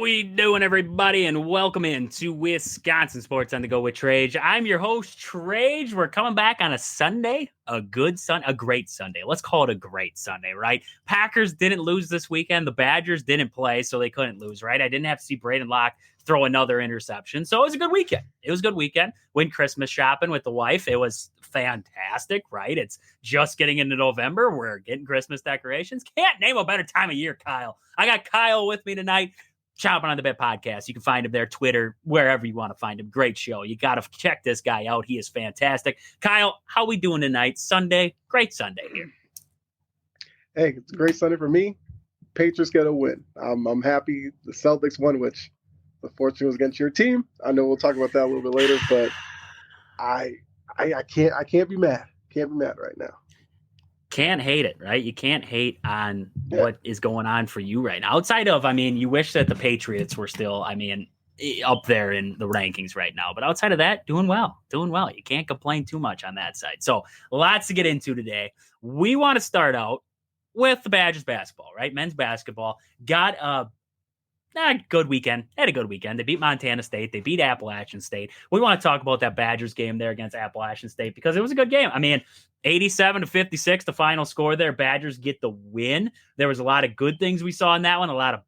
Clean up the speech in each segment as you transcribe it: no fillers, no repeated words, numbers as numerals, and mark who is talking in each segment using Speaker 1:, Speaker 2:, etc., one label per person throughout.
Speaker 1: we doing, everybody? And welcome in to Wisconsin Sports on the Go with Trage. I'm your host, Trage. We're coming back on a Sunday, a great Sunday. Let's call it a great Sunday, right? Packers didn't lose this weekend. The Badgers didn't play, so they couldn't lose, right? I didn't have to see Braden Locke throw another interception. So it was a good weekend. Went Christmas shopping with the wife. It was fantastic, right? It's just getting into November. We're getting Christmas decorations. Can't name a better time of year, Kyle. I got Kyle with me tonight. Chomping on the Bit podcast. You can find him there, Twitter, wherever you want to find him. Great show. You got to check this guy out. He is fantastic. Kyle, how we doing tonight? Sunday? Great Sunday here.
Speaker 2: Hey, it's a great Sunday for me. Patriots get a win. I'm happy the Celtics won, which unfortunately was against your team. I know we'll talk about that a little bit later, but I can't be mad. Can't be mad right now.
Speaker 1: Can't hate it, right? You can't hate on what is going on for you right now. Outside of, you wish that the Patriots were still, up there in the rankings right now. But outside of that, doing well. You can't complain too much on that side. So lots to get into today. We want to start out with the Badgers basketball, right? Men's basketball got a good weekend. Had a good weekend. They beat Montana State. They beat Appalachian State. We want to talk about that Badgers game there against Appalachian State because it was a good game. 87-56, the final score there. Badgers get the win. There was a lot of good things we saw in that one. A lot of,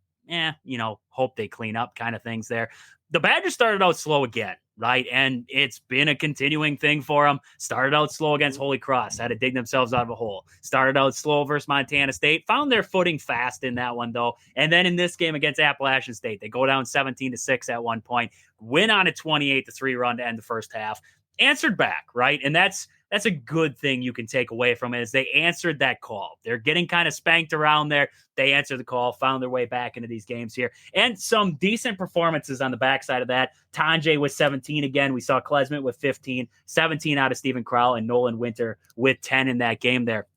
Speaker 1: hope they clean up kind of things there. The Badgers started out slow again, right? And it's been a continuing thing for them. Started out slow against Holy Cross. Had to dig themselves out of a hole. Started out slow versus Montana State. Found their footing fast in that one, though. And then in this game against Appalachian State, they go down 17-6 at one point. Win on a 28-3 run to end the first half. Answered back, right? And that's a good thing you can take away from it is they answered that call. They're getting kind of spanked around there. They answered the call, found their way back into these games here. And some decent performances on the backside of that. Tanjay with 17 again. We saw Klesmit with 15, 17 out of Stephen Crowell and Nolan Winter with 10 in that game there.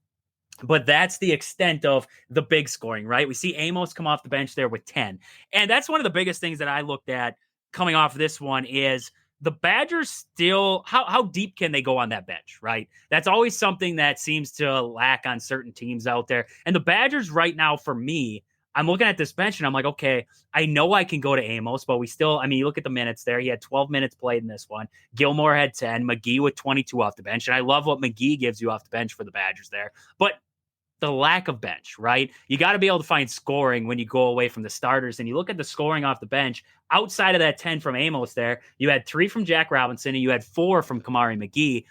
Speaker 1: But that's the extent of the big scoring, right? We see Amos come off the bench there with 10. And that's one of the biggest things that I looked at coming off of this one is the Badgers still, how deep can they go on that bench, right? That's always something that seems to lack on certain teams out there. And the Badgers right now, for me, I'm looking at this bench and I'm like, okay, I know I can go to Amos, but we still, you look at the minutes there. He had 12 minutes played in this one. Gilmore had 10. McGee with 22 off the bench. And I love what McGee gives you off the bench for the Badgers there. But the lack of bench, right? You got to be able to find scoring when you go away from the starters. And you look at the scoring off the bench, outside of that 10 from Amos there, you had 3 from Jack Robinson and you had 4 from Kamari McGee.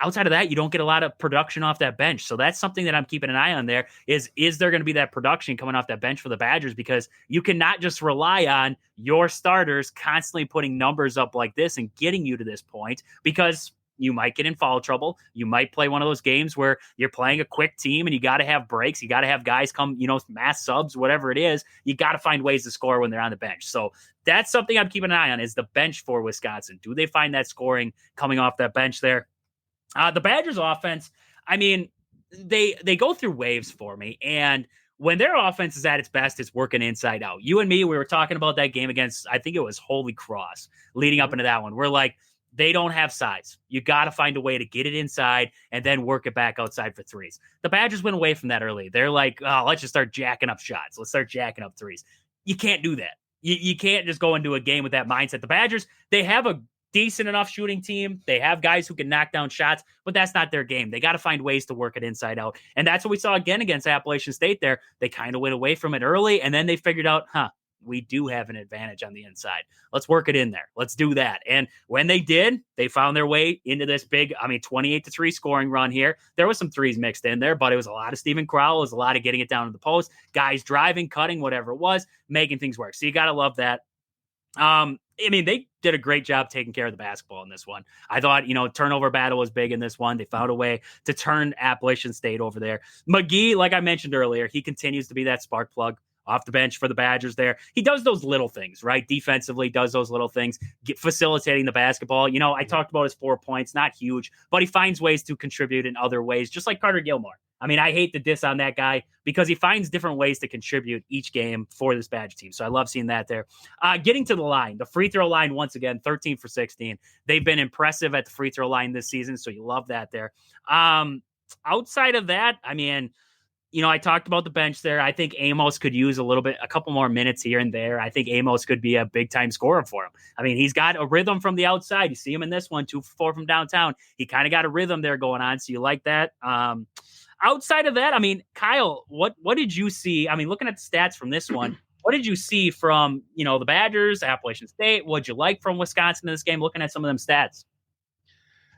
Speaker 1: Outside of that, you don't get a lot of production off that bench. So that's something that I'm keeping an eye on there is there going to be that production coming off that bench for the Badgers? Because you cannot just rely on your starters constantly putting numbers up like this and getting you to this point because you might get in foul trouble. You might play one of those games where you're playing a quick team and you got to have breaks. You got to have guys come, mass subs, whatever it is. You got to find ways to score when they're on the bench. So that's something I'm keeping an eye on is the bench for Wisconsin. Do they find that scoring coming off that bench there? The Badgers offense, they go through waves for me. And when their offense is at its best, it's working inside out. You and me, we were talking about that game against, I think it was Holy Cross leading up into that one. We're like, they don't have size. You got to find a way to get it inside and then work it back outside for threes. The Badgers went away from that early. They're like, oh, let's just start jacking up shots. Let's start jacking up threes. You can't do that. You can't just go into a game with that mindset. The Badgers, they have a decent enough shooting team. They have guys who can knock down shots, but that's not their game. They got to find ways to work it inside out. And that's what we saw again against Appalachian State there. They kind of went away from it early, and then they figured out, we do have an advantage on the inside. Let's work it in there. Let's do that. And when they did, they found their way into this big, 28-3 scoring run here. There was some threes mixed in there, but it was a lot of Stephen Crowell. It was a lot of getting it down to the post, guys driving, cutting, whatever it was, making things work. So you got to love that. They did a great job taking care of the basketball in this one. I thought, turnover battle was big in this one. They found a way to turn Appalachian State over there. McGee, like I mentioned earlier, he continues to be that spark plug off the bench for the Badgers there. He does those little things, right? Defensively does those little things, facilitating the basketball. I talked about his 4 points, not huge, but he finds ways to contribute in other ways, just like Carter Gilmore. I hate the diss on that guy because he finds different ways to contribute each game for this Badger team. So I love seeing that there. Getting to the line, the free throw line, once again, 13 for 16. They've been impressive at the free throw line this season, so you love that there. Outside of that, I talked about the bench there. I think Amos could use a couple more minutes here and there. I think Amos could be a big time scorer for him. I mean, he's got a rhythm from the outside. You see him in this one, 2 for 4 from downtown. He kind of got a rhythm there going on. So you like that. Outside of that, I mean, Kyle, what did you see? I mean, looking at the stats from this one, what did you see from, the Badgers, Appalachian State? What'd you like from Wisconsin in this game, looking at some of them stats?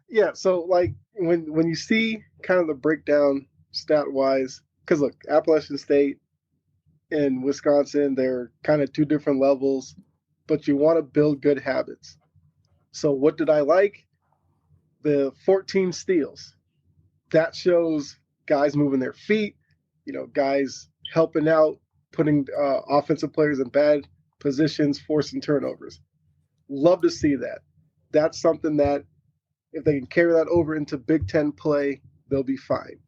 Speaker 2: Yeah, so like when you see kind of the breakdown stat-wise, because look, Appalachian State and Wisconsin, they're kind of two different levels, but you want to build good habits. So what did I like? The 14 steals. That shows guys moving their feet, guys helping out, putting offensive players in bad positions, forcing turnovers. Love to see that. That's something that if they can carry that over into Big Ten play, they'll be fine.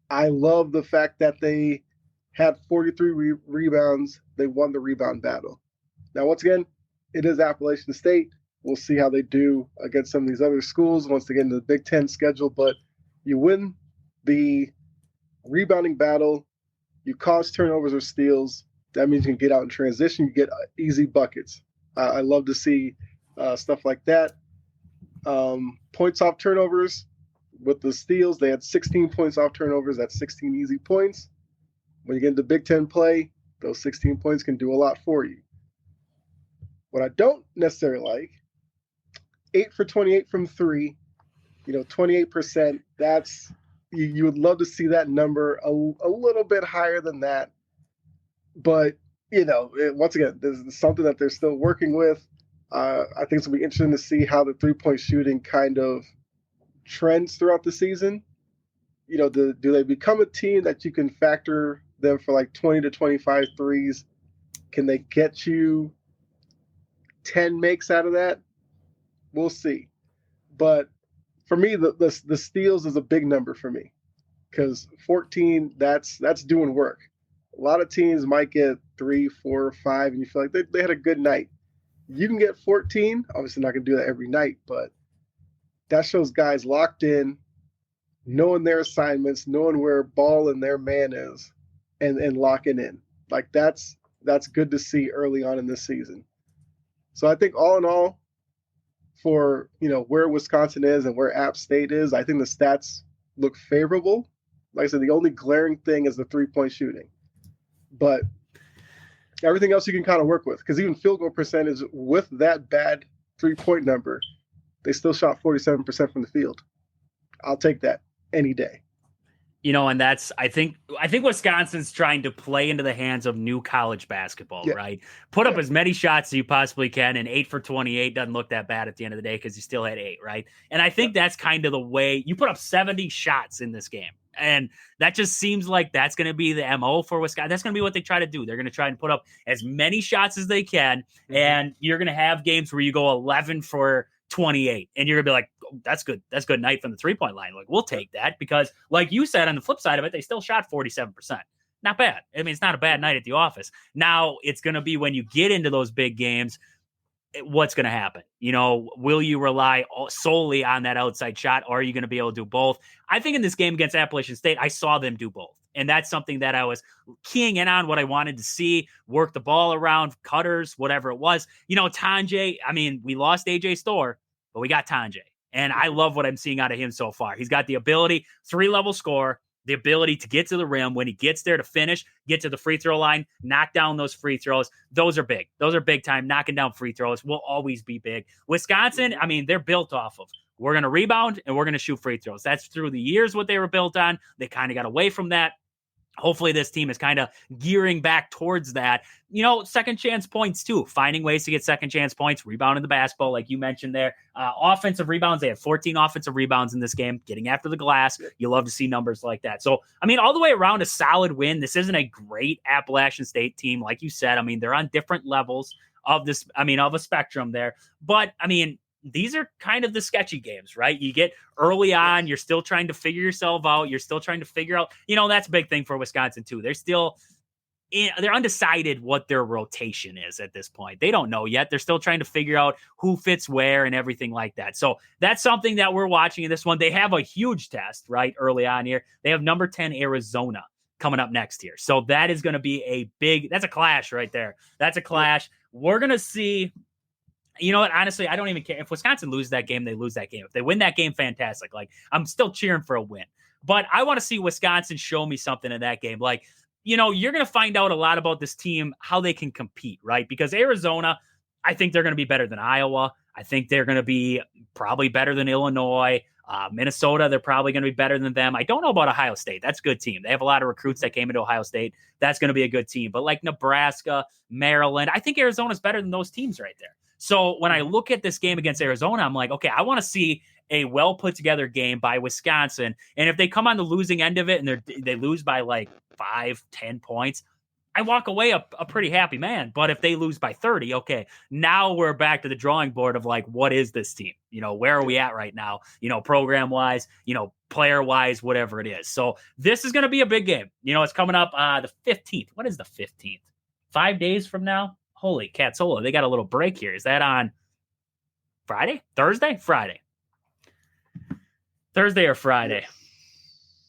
Speaker 2: I love the fact that they had 43 rebounds. They won the rebound battle. Now, once again, it is Appalachian State. We'll see how they do against some of these other schools once they get into the Big Ten schedule. But you win the rebounding battle, you cause turnovers or steals. That means you can get out in transition. You get easy buckets. I love to see stuff like that. Points off turnovers. With the steals, they had 16 points off turnovers. That's 16 easy points. When you get into Big Ten play, those 16 points can do a lot for you. What I don't necessarily like, 8 for 28 from 3, 28%. That's you would love to see that number a little bit higher than that. But, once again, this is something that they're still working with. I think it's going to be interesting to see how the three-point shooting kind of trends throughout the season. Do they become a team that you can factor them for like 20 to 25 threes? Can they get you 10 makes out of that? We'll see. But for me, the steals is a big number for me because 14, that's doing work. A lot of teams might get 3, 4, 5, and you feel like they had a good night. You can get 14. Obviously not going to do that every night, but that shows guys locked in, knowing their assignments, knowing where ball and their man is, and locking in. Like that's good to see early on in this season. So I think all in all, for where Wisconsin is and where App State is, I think the stats look favorable. Like I said, the only glaring thing is the 3-point shooting, but everything else you can kind of work with, because even field goal percentage with that bad 3-point number, they still shot 47% from the field. I'll take that any day.
Speaker 1: And that's I think Wisconsin's trying to play into the hands of new college basketball, right? Put up as many shots as you possibly can, and 8 for 28 doesn't look that bad at the end of the day because you still had 8, right? And I think that's kind of the way you put up 70 shots in this game. And that just seems like that's going to be the MO for Wisconsin. That's going to be what they try to do. They're going to try and put up as many shots as they can. And you're going to have games where you go 11 for 28 and you're gonna be like, oh, that's good night from the 3-point line. Like, we'll take that because like you said, on the flip side of it, they still shot 47%. Not bad. I mean, it's not a bad night at the office. Now it's going to be when you get into those big games, what's going to happen? Will you rely solely on that outside shot, or are you going to be able to do both? I think in this game against Appalachian State, I saw them do both. And that's something that I was keying in on, what I wanted to see, work the ball around, cutters, whatever it was. Tanjay, I mean, we lost AJ Storr, but we got Tanjay. And I love what I'm seeing out of him so far. He's got the ability, 3-level score, the ability to get to the rim when he gets there to finish, get to the free throw line, knock down those free throws. Those are big. Those are big time. Knocking down free throws will always be big. Wisconsin, I mean, they're built off of, we're going to rebound and we're going to shoot free throws. That's through the years what they were built on. They kind of got away from that. Hopefully this team is kind of gearing back towards that. Second chance points too, finding ways to get second chance points, rebounding the basketball, like you mentioned there. Offensive rebounds, they had 14 offensive rebounds in this game, getting after the glass. You love to see numbers like that. So, I mean, all the way around, a solid win. This isn't a great Appalachian State team, like you said. I mean, they're on different levels of this, of a spectrum there. But, I mean, these are kind of the sketchy games, right? You get early on, you're still trying to figure yourself out. You're still trying to figure out, that's a big thing for Wisconsin too. They're undecided what their rotation is at this point. They don't know yet. They're still trying to figure out who fits where and everything like that. So that's something that we're watching in this one. They have a huge test, right? Early on here, they have number 10 Arizona coming up next here. So that is going to be that's a clash right there. That's a clash. We're going to see, you know what? Honestly, I don't even care if Wisconsin loses that game, they lose that game. If they win that game, fantastic. Like, I'm still cheering for a win, but I want to see Wisconsin show me something in that game. Like, you know, you're going to find out a lot about this team, how they can compete, right? Because Arizona, I think they're going to be better than Iowa. I think they're going to be probably better than Illinois. Minnesota, they're probably going to be better than them. I don't know about Ohio State. That's a good team. They have a lot of recruits that came into Ohio State. That's going to be a good team. But like Nebraska, Maryland, I think Arizona's better than those teams right there. So when I look at this game against Arizona, I'm like, okay, I want to see a well put together game by Wisconsin. And if they come on the losing end of it and they lose by like 5-10 points, I walk away a pretty happy man. But if they lose by 30, okay, now we're back to the drawing board of like, what is this team? You know, where are we at right now? You know, program wise, you know, player wise, whatever it is. So this is going to be a big game. You know, it's coming up the 15th. What is the 15th? 5 days from now? Holy catsola. They got a little break here. Is that on Friday? Thursday? Friday. Thursday or Friday?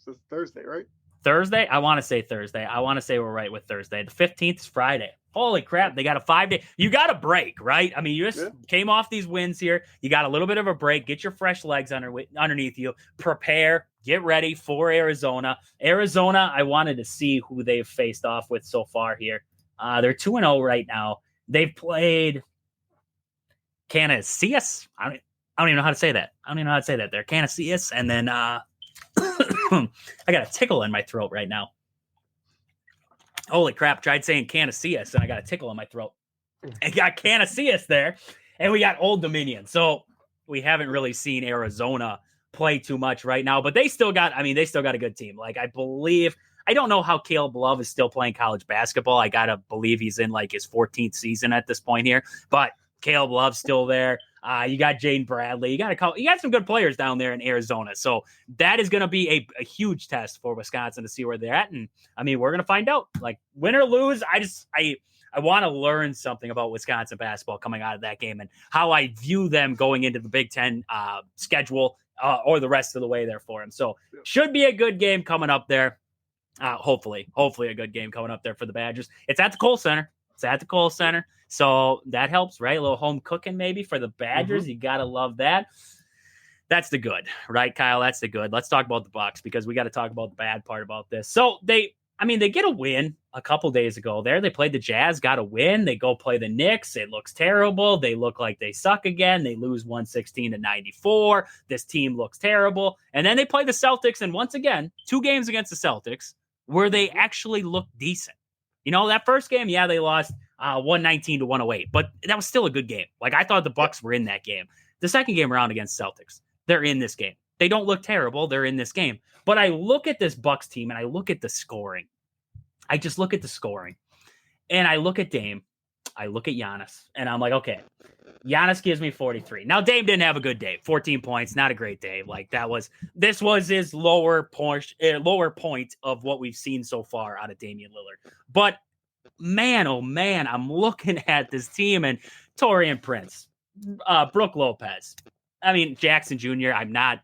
Speaker 2: It's Thursday, right?
Speaker 1: Thursday? I want to say Thursday. I want to say we're right with Thursday. The 15th is Friday. Holy crap. They got a 5 day. You got a break, right? I mean, you just came off these wins here. You got a little bit of a break. Get your fresh legs underneath you. Prepare. Get ready for Arizona. Arizona, I wanted to see who they've faced off with so far here. They're 2-0 right now. They've played Canisius. I don't even know how to say that. They're Canisius. And then I got a tickle in my throat right now. Holy crap. Tried saying Canisius and I got a tickle in my throat. And got Canisius there. And we got Old Dominion. So we haven't really seen Arizona play too much right now. But they still got a good team. Like, I don't know how Caleb Love is still playing college basketball. I got to believe he's in like his 14th season at this point here. But Caleb Love's still there. You got Jaden Bradley. You got some good players down there in Arizona. So that is going to be a huge test for Wisconsin to see where they're at. And I mean, we're going to find out. Like, win or lose, I want to learn something about Wisconsin basketball coming out of that game and how I view them going into the Big Ten schedule or the rest of the way there for them. So should be a good game coming up there. Hopefully a good game coming up there for the Badgers. It's at the Kohl Center. So that helps, right? A little home cooking maybe for the Badgers. You got to love that. That's the good, right, Kyle? That's the good. Let's talk about the Bucks because we got to talk about the bad part about this. So they get a win a couple days ago there. They played the Jazz, got a win. They go play the Knicks. It looks terrible. They look like they suck again. They lose 116-94. This team looks terrible. And then they play the Celtics. And once again, 2 games against the Celtics where they actually looked decent. You know, that first game, they lost 119-108, but that was still a good game. Like, I thought the Bucks were in that game. The second game around against Celtics, they're in this game. They don't look terrible. They're in this game. But I look at this Bucks team and I look at the scoring. I just look at the scoring and I look at Dame. I look at Giannis and I'm like, okay, Giannis gives me 43. Now, Dame didn't have a good day. 14 points, not a great day. Like, this was his lower point of what we've seen so far out of Damian Lillard. But man, oh man, I'm looking at this team and Taurean Prince, Brook Lopez. I mean, Jackson Jr., I'm not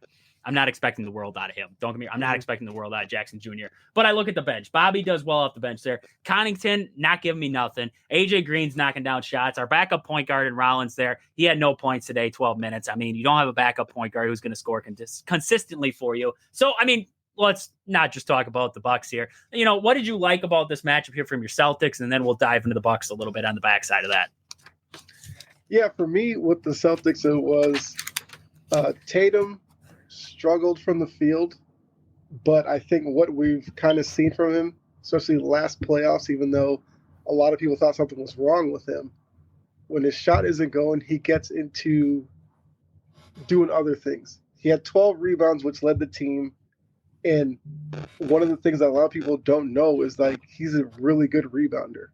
Speaker 1: expecting the world out of him. Don't get me wrong. I'm not expecting the world out of Jackson Jr. But I look at the bench. Bobby does well off the bench there. Connington, not giving me nothing. AJ Green's knocking down shots. Our backup point guard in Rollins there, he had no points today, 12 minutes. I mean, you don't have a backup point guard who's going to score consistently for you. So, I mean, let's not just talk about the Bucks here. You know, what did you like about this matchup here from your Celtics? And then we'll dive into the Bucks a little bit on the backside of that.
Speaker 2: Yeah, for me, with the Celtics, it was Tatum struggled from the field, but I think what we've kind of seen from him, especially the last playoffs, even though a lot of people thought something was wrong with him, when his shot isn't going, he gets into doing other things. He had 12 rebounds, which led the team. And one of the things that a lot of people don't know is, like, he's a really good rebounder.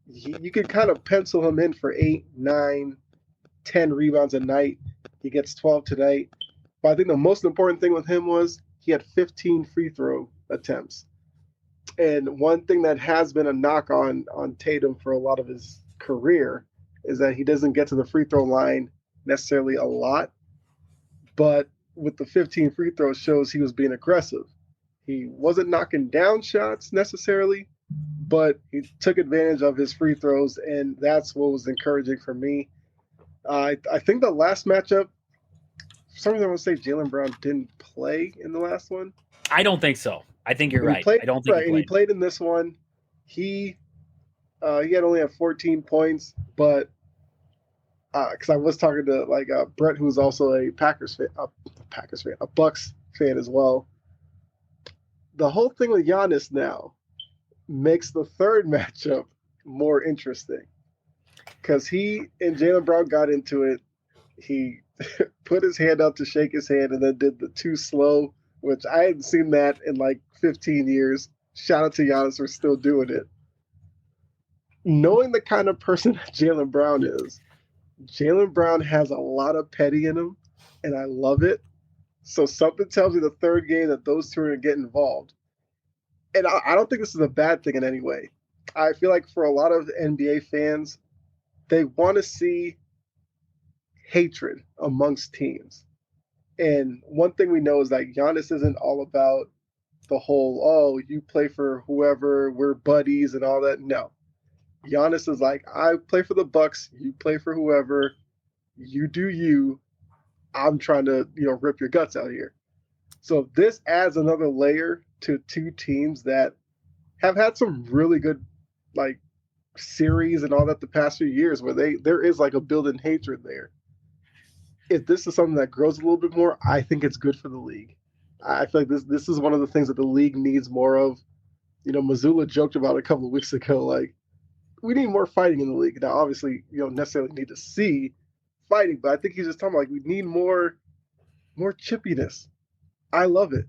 Speaker 2: You could kind of pencil him in for 8, 9, 10 rebounds a night. He gets 12 tonight. But I think the most important thing with him was he had 15 free throw attempts. And one thing that has been a knock on Tatum for a lot of his career is that he doesn't get to the free throw line necessarily a lot. But with the 15 free throws shows he was being aggressive. He wasn't knocking down shots necessarily, but he took advantage of his free throws, and that's what was encouraging for me. I think the last matchup, for some reason I want to say Jalen Brown didn't play in the last one.
Speaker 1: I don't think so. I think you're right. I don't think
Speaker 2: right, and he played in this one. He had only had 14 points, but because I was talking to Brett, who's also a Bucks fan as well. The whole thing with Giannis now makes the third matchup more interesting because he and Jalen Brown got into it. He put his hand up to shake his hand and then did the too slow, which I hadn't seen that in like 15 years. Shout out to Giannis for still doing it. Knowing the kind of person that Jalen Brown is, Jalen Brown has a lot of petty in him, and I love it. So something tells me the third game that those two are going to get involved. And I don't think this is a bad thing in any way. I feel like for a lot of NBA fans, they want to see hatred amongst teams. And one thing we know is that Giannis isn't all about the whole, oh, you play for whoever, we're buddies and all that. No. Giannis is like, I play for the Bucks, you play for whoever, you do you. I'm trying to, rip your guts out here. So this adds another layer to two teams that have had some really good series and all that the past few years where there is like a built-in hatred there. If this is something that grows a little bit more, I think it's good for the league. I feel like this is one of the things that the league needs more of. Mazzulla joked about it a couple of weeks ago, we need more fighting in the league. Now, obviously, you don't necessarily need to see fighting, but I think he's just talking about we need more chippiness. I love it.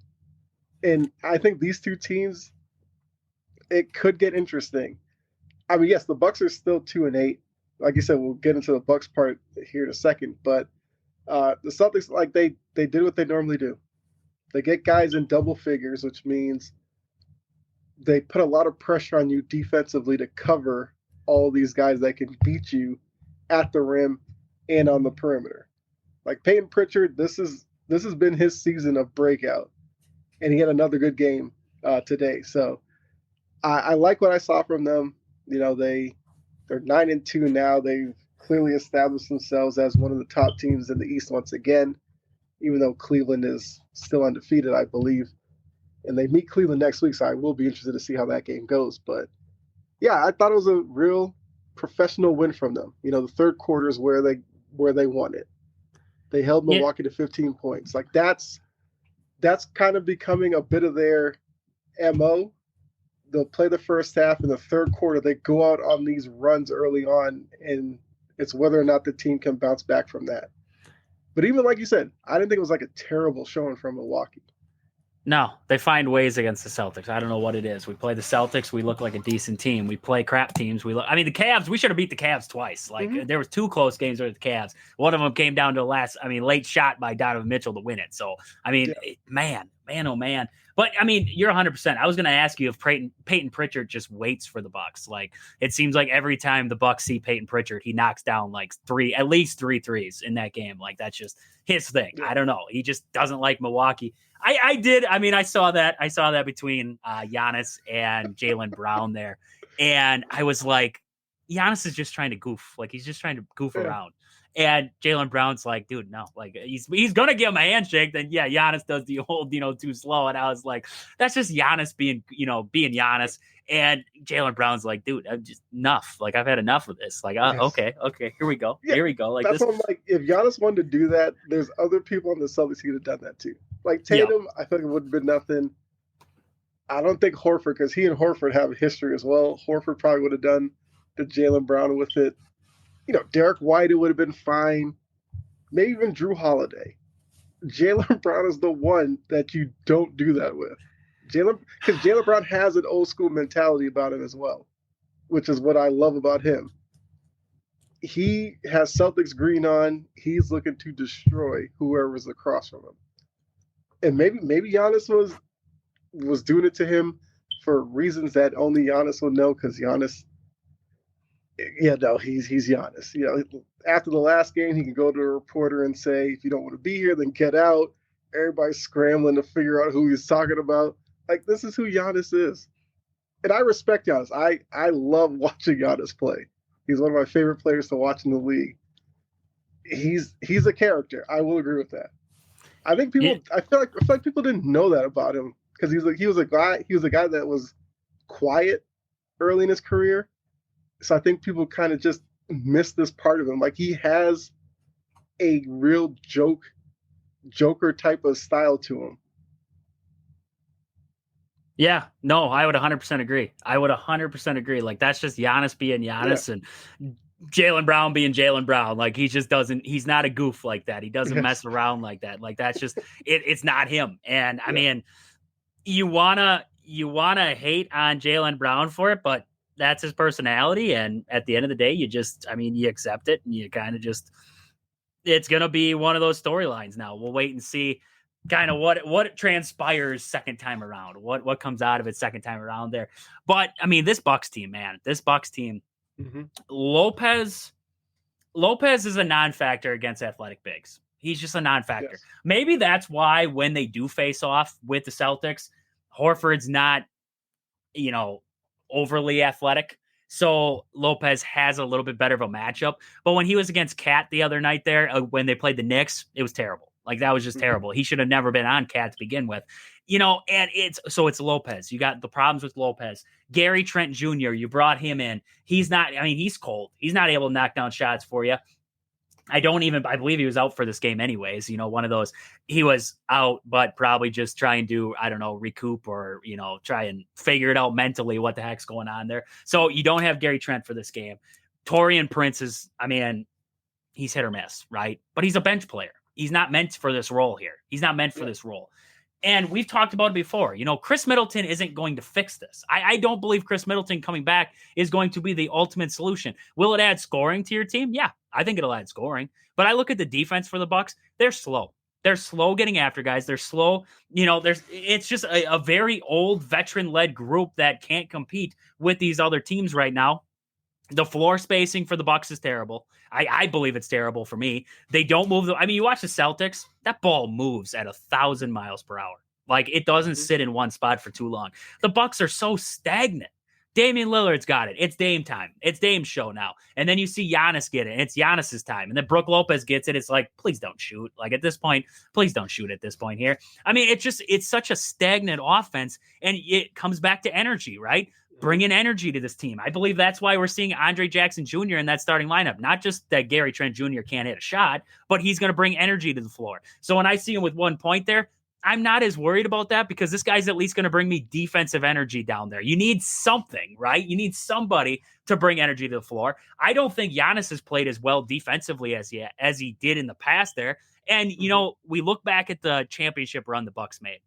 Speaker 2: And I think these two teams, it could get interesting. I mean, yes, the Bucks are still 2-8. Like you said, we'll get into the Bucks part here in a second, but the Celtics, they did what they normally do. They get guys in double figures, which means they put a lot of pressure on you defensively to cover all these guys that can beat you at the rim and on the perimeter. Like Peyton Pritchard, this has been his season of breakout, and he had another good game today. So I like what I saw from them. They're 9-2 now. They've clearly established themselves as one of the top teams in the East once again, even though Cleveland is still undefeated, I believe. And they meet Cleveland next week, so I will be interested to see how that game goes. But yeah, I thought it was a real professional win from them. The third quarter is where they won it. They held Milwaukee to 15 points. That's kind of becoming a bit of their MO. They'll play the first half. In the third quarter, they go out on these runs early on, and it's whether or not the team can bounce back from that. But even like you said, I didn't think it was a terrible showing from Milwaukee.
Speaker 1: No, they find ways against the Celtics. I don't know what it is. We play the Celtics, we look like a decent team. We play crap teams. The Cavs, we should have beat the Cavs twice. There was two close games with the Cavs. One of them came down to late shot by Donovan Mitchell to win it. So, man, oh man. But, you're 100%. I was going to ask you if Peyton Pritchard just waits for the Bucks. It seems like every time the Bucks see Peyton Pritchard, he knocks down at least three threes in that game. That's just his thing. Yeah. I don't know. He just doesn't like Milwaukee. I saw that between Giannis and Jalen Brown there. And I was like, Giannis is just trying to goof. He's just trying to goof around. And Jalen Brown's like, dude, no, he's going to give him a handshake. Then yeah, Giannis does the old, too slow. And I was like, that's just Giannis being Giannis. And Jalen Brown's like, dude, I'm just enough. I've had enough of this. Yes. Okay, here we go. Yeah, here we go.
Speaker 2: That's what I'm like. If Giannis wanted to do that, there's other people on the Celtics who could have done that too. Tatum, I think it would have been nothing. I don't think Horford, because he and Horford have a history as well. Horford probably would have done the Jalen Brown with it. Derek White, it would have been fine. Maybe even Drew Holiday. Jalen Brown is the one that you don't do that with. Because Jalen Brown has an old school mentality about him as well, which is what I love about him. He has Celtics green on. He's looking to destroy whoever's across from him. And maybe Giannis was doing it to him for reasons that only Giannis will know, because Giannis, he's Giannis. After the last game, he can go to a reporter and say, if you don't want to be here, then get out. Everybody's scrambling to figure out who he's talking about. Like, this is who Giannis is. And I respect Giannis. I love watching Giannis play. He's one of my favorite players to watch in the league. He's a character. I will agree with that. I think people.
Speaker 1: Yeah.
Speaker 2: I feel like people didn't know that about him because he was a guy that was quiet early in his career. So I think people kind of just missed this part of him. Like, he has a real Joker type of style to him.
Speaker 1: Yeah, no, I would 100% agree. I would 100% agree. Like, that's just Giannis being Giannis and Jalen Brown being Jalen Brown. Like, he just doesn't, he's not a goof like that. He doesn't mess around like that. Like, that's just, it's not him. And I mean, you wanna hate on Jalen Brown for it, but that's his personality. And at the end of the day, you accept it, and you kind of just, it's going to be one of those storylines now. We'll wait and see kind of what transpires second time around, what comes out of it second time around there. But I mean, this Bucks team, Lopez is a non-factor against athletic bigs. He's just a non-factor. Yes. Maybe that's why when they do face off with the Celtics, Horford's not, overly athletic. So Lopez has a little bit better of a matchup. But when he was against Cat the other night there, when they played the Knicks, it was terrible. Like, that was just terrible. He should have never been on Cat to begin with, and it's Lopez. You got the problems with Lopez. Gary Trent Jr., you brought him in. He's cold. He's not able to knock down shots for you. I believe he was out for this game anyways. One of those, he was out, but probably just trying to, recoup or, try and figure it out mentally what the heck's going on there. So you don't have Gary Trent for this game. Taurean Prince is, he's hit or miss, right? But he's a bench player. He's not meant for this role here. He's not meant for this role. And we've talked about it before. Chris Middleton isn't going to fix this. I don't believe Chris Middleton coming back is going to be the ultimate solution. Will it add scoring to your team? Yeah, I think it'll add scoring. But I look at the defense for the Bucks. They're slow. They're slow getting after guys. They're slow. It's just a very old veteran-led group that can't compete with these other teams right now. The floor spacing for the Bucks is terrible. I believe it's terrible for me. They don't move. You watch the Celtics, that ball moves at 1,000 miles per hour. Like, it doesn't sit in one spot for too long. The Bucks are so stagnant. Damian Lillard's got it. It's Dame time. It's Dame's show now. And then you see Giannis get it, and it's Giannis's time. And then Brook Lopez gets it. It's like, please don't shoot. Like, at this point, please don't shoot at this point here. It's such a stagnant offense, and it comes back to energy, right? Bring in energy to this team. I believe that's why we're seeing Andre Jackson Jr. in that starting lineup. Not just that Gary Trent Jr. can't hit a shot, but he's going to bring energy to the floor. So when I see him with 1 point there, I'm not as worried about that because this guy's at least going to bring me defensive energy down there. You need something, right? You need somebody to bring energy to the floor. I don't think Giannis has played as well defensively as he did in the past there. And, we look back at the championship run the Bucks made.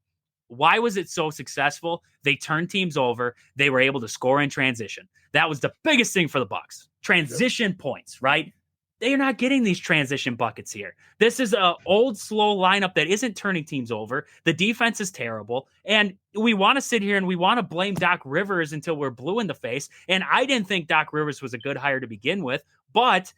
Speaker 1: Why was it so successful? They turned teams over. They were able to score in transition. That was the biggest thing for the Bucks. Transition points, right? They are not getting these transition buckets here. This is an old, slow lineup that isn't turning teams over. The defense is terrible. And we want to sit here and we want to blame Doc Rivers until we're blue in the face. And I didn't think Doc Rivers was a good hire to begin with. But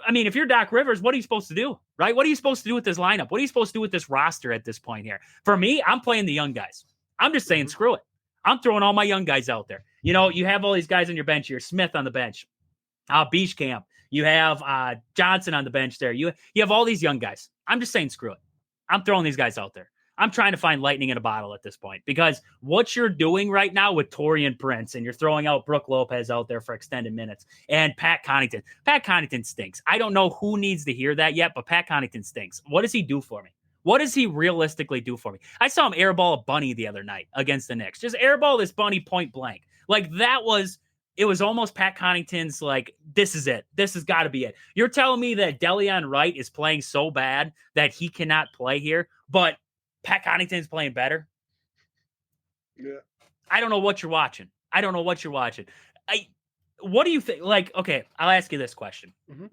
Speaker 1: if you're Doc Rivers, what are you supposed to do, right? What are you supposed to do with this lineup? What are you supposed to do with this roster at this point here? For me, I'm playing the young guys. I'm just saying, screw it. I'm throwing all my young guys out there. You have all these guys on your bench here. Smith on the bench. Beach Camp. You have Johnson on the bench there. You have all these young guys. I'm just saying, screw it. I'm throwing these guys out there. I'm trying to find lightning in a bottle at this point because what you're doing right now with Taurean Prince and you're throwing out Brook Lopez out there for extended minutes and Pat Connaughton. Pat Connaughton stinks. I don't know who needs to hear that yet, but Pat Connaughton stinks. What does he do for me? What does he realistically do for me? I saw him airball a bunny the other night against the Knicks. Just airball this bunny point blank. Like it was almost Pat Connaughton's like, this is it. This has got to be it. You're telling me that Delion Wright is playing so bad that he cannot play here, but Pat Connaughton's playing better?
Speaker 2: Yeah.
Speaker 1: I don't know what you're watching. What do you think? Like, okay, I'll ask you this question.
Speaker 2: Mm-hmm.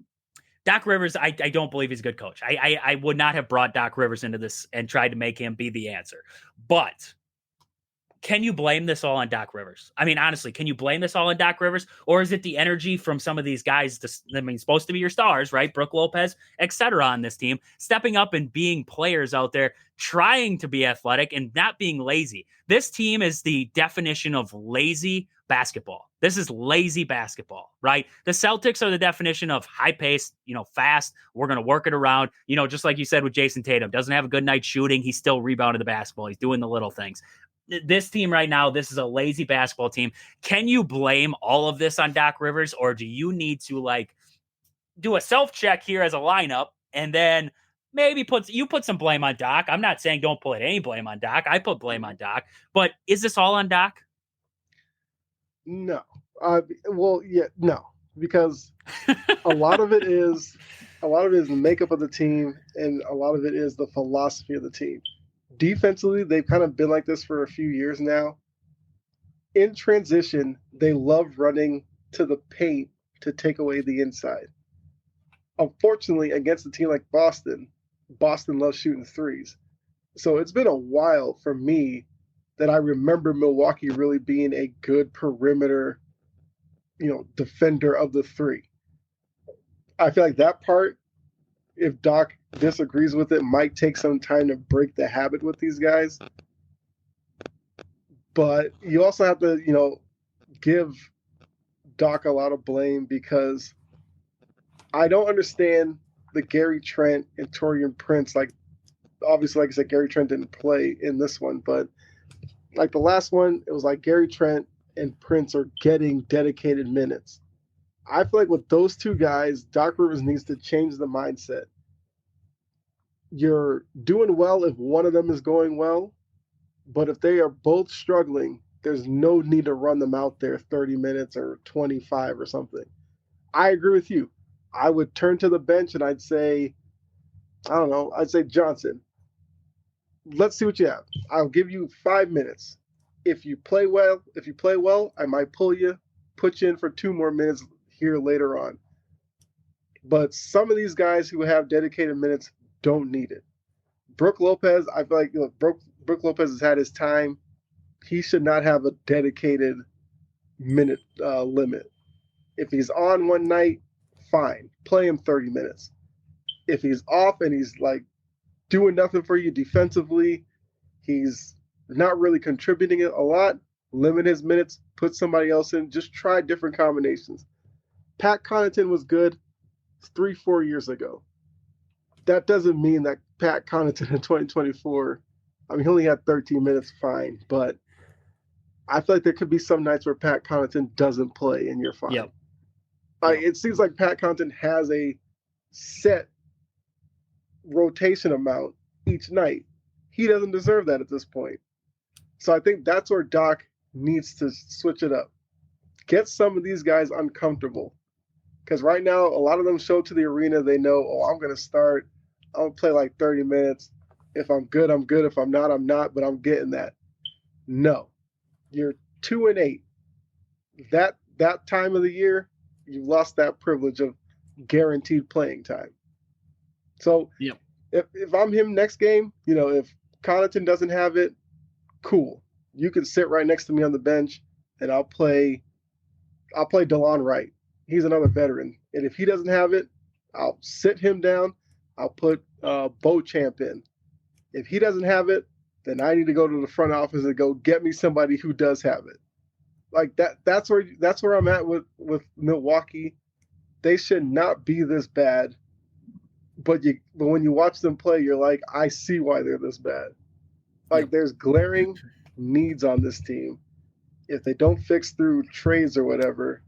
Speaker 1: Doc Rivers, I don't believe he's a good coach. I would not have brought Doc Rivers into this and tried to make him be the answer. But can you blame this all on Doc Rivers? I mean, honestly, can you blame this all on Doc Rivers? Or is it the energy from some of these guys, supposed to be your stars, right? Brook Lopez, etc. on this team, stepping up and being players out there, trying to be athletic and not being lazy. This team is the definition of lazy basketball. This is lazy basketball, right? The Celtics are the definition of high pace, fast. We're going to work it around, just like you said with Jayson Tatum. Doesn't have a good night shooting. He's still rebounding the basketball. He's doing the little things. This team right now, this is a lazy basketball team. Can you blame all of this on Doc Rivers, or do you need to do a self-check here as a lineup and then maybe put some blame on Doc? I'm not saying don't put any blame on Doc. I put blame on Doc, but is this all on Doc?
Speaker 2: No. No, because a lot of it is the makeup of the team, and a lot of it is the philosophy of the team. Defensively, they've kind of been like this for a few years now. In transition, they love running to the paint to take away the inside. Unfortunately, against a team like Boston loves shooting threes. So it's been a while for me that I remember Milwaukee really being a good perimeter, defender of the three. I feel like that part, if Doc disagrees with it, might take some time to break the habit with these guys. But you also have to, give Doc a lot of blame, because I don't understand the Gary Trent and Taurean Prince. Obviously, like I said, Gary Trent didn't play in this one, but the last one, it was like Gary Trent and Prince are getting dedicated minutes. I feel like with those two guys, Doc Rivers needs to change the mindset. You're doing well if one of them is going well, but if they are both struggling, there's no need to run them out there 30 minutes or 25 or something. I agree with you. I would turn to the bench and I'd say Johnson, let's see what you have. I'll give you 5 minutes. If you play well, I might pull you, put you in for 2 more minutes here later on. But some of these guys who have dedicated minutes don't need it. Brook Lopez, I feel like Brook Lopez has had his time. He should not have a dedicated minute limit. If he's on one night, fine, play him 30 minutes. If he's off and he's doing nothing for you defensively, he's not really contributing a lot, limit his minutes, put somebody else in, just try different combinations. Pat Connaughton was good 3-4 years ago. That doesn't mean that Pat Connaughton in 2024, he only had 13 minutes, fine, but I feel like there could be some nights where Pat Connaughton doesn't play and you're fine.
Speaker 1: Yep.
Speaker 2: It seems like Pat Connaughton has a set rotation amount each night. He doesn't deserve that at this point. So I think that's where Doc needs to switch it up. Get some of these guys uncomfortable. Because right now, a lot of them show to the arena, they know, I'm going to start. I'm going to play 30 minutes. If I'm good, I'm good. If I'm not, I'm not, but I'm getting that. No. You're 2-8. That time of the year, you lost that privilege of guaranteed playing time. So
Speaker 1: yep.
Speaker 2: if I'm him next game, if Connaughton doesn't have it, cool. You can sit right next to me on the bench, and I'll play DeLon Wright. He's another veteran. And if he doesn't have it, I'll sit him down. I'll put Beauchamp in. If he doesn't have it, then I need to go to the front office and go get me somebody who does have it. That's where I'm at with Milwaukee. They should not be this bad. But when you watch them play, you're like, I see why they're this bad. There's glaring needs on this team. If they don't fix through trades or whatever,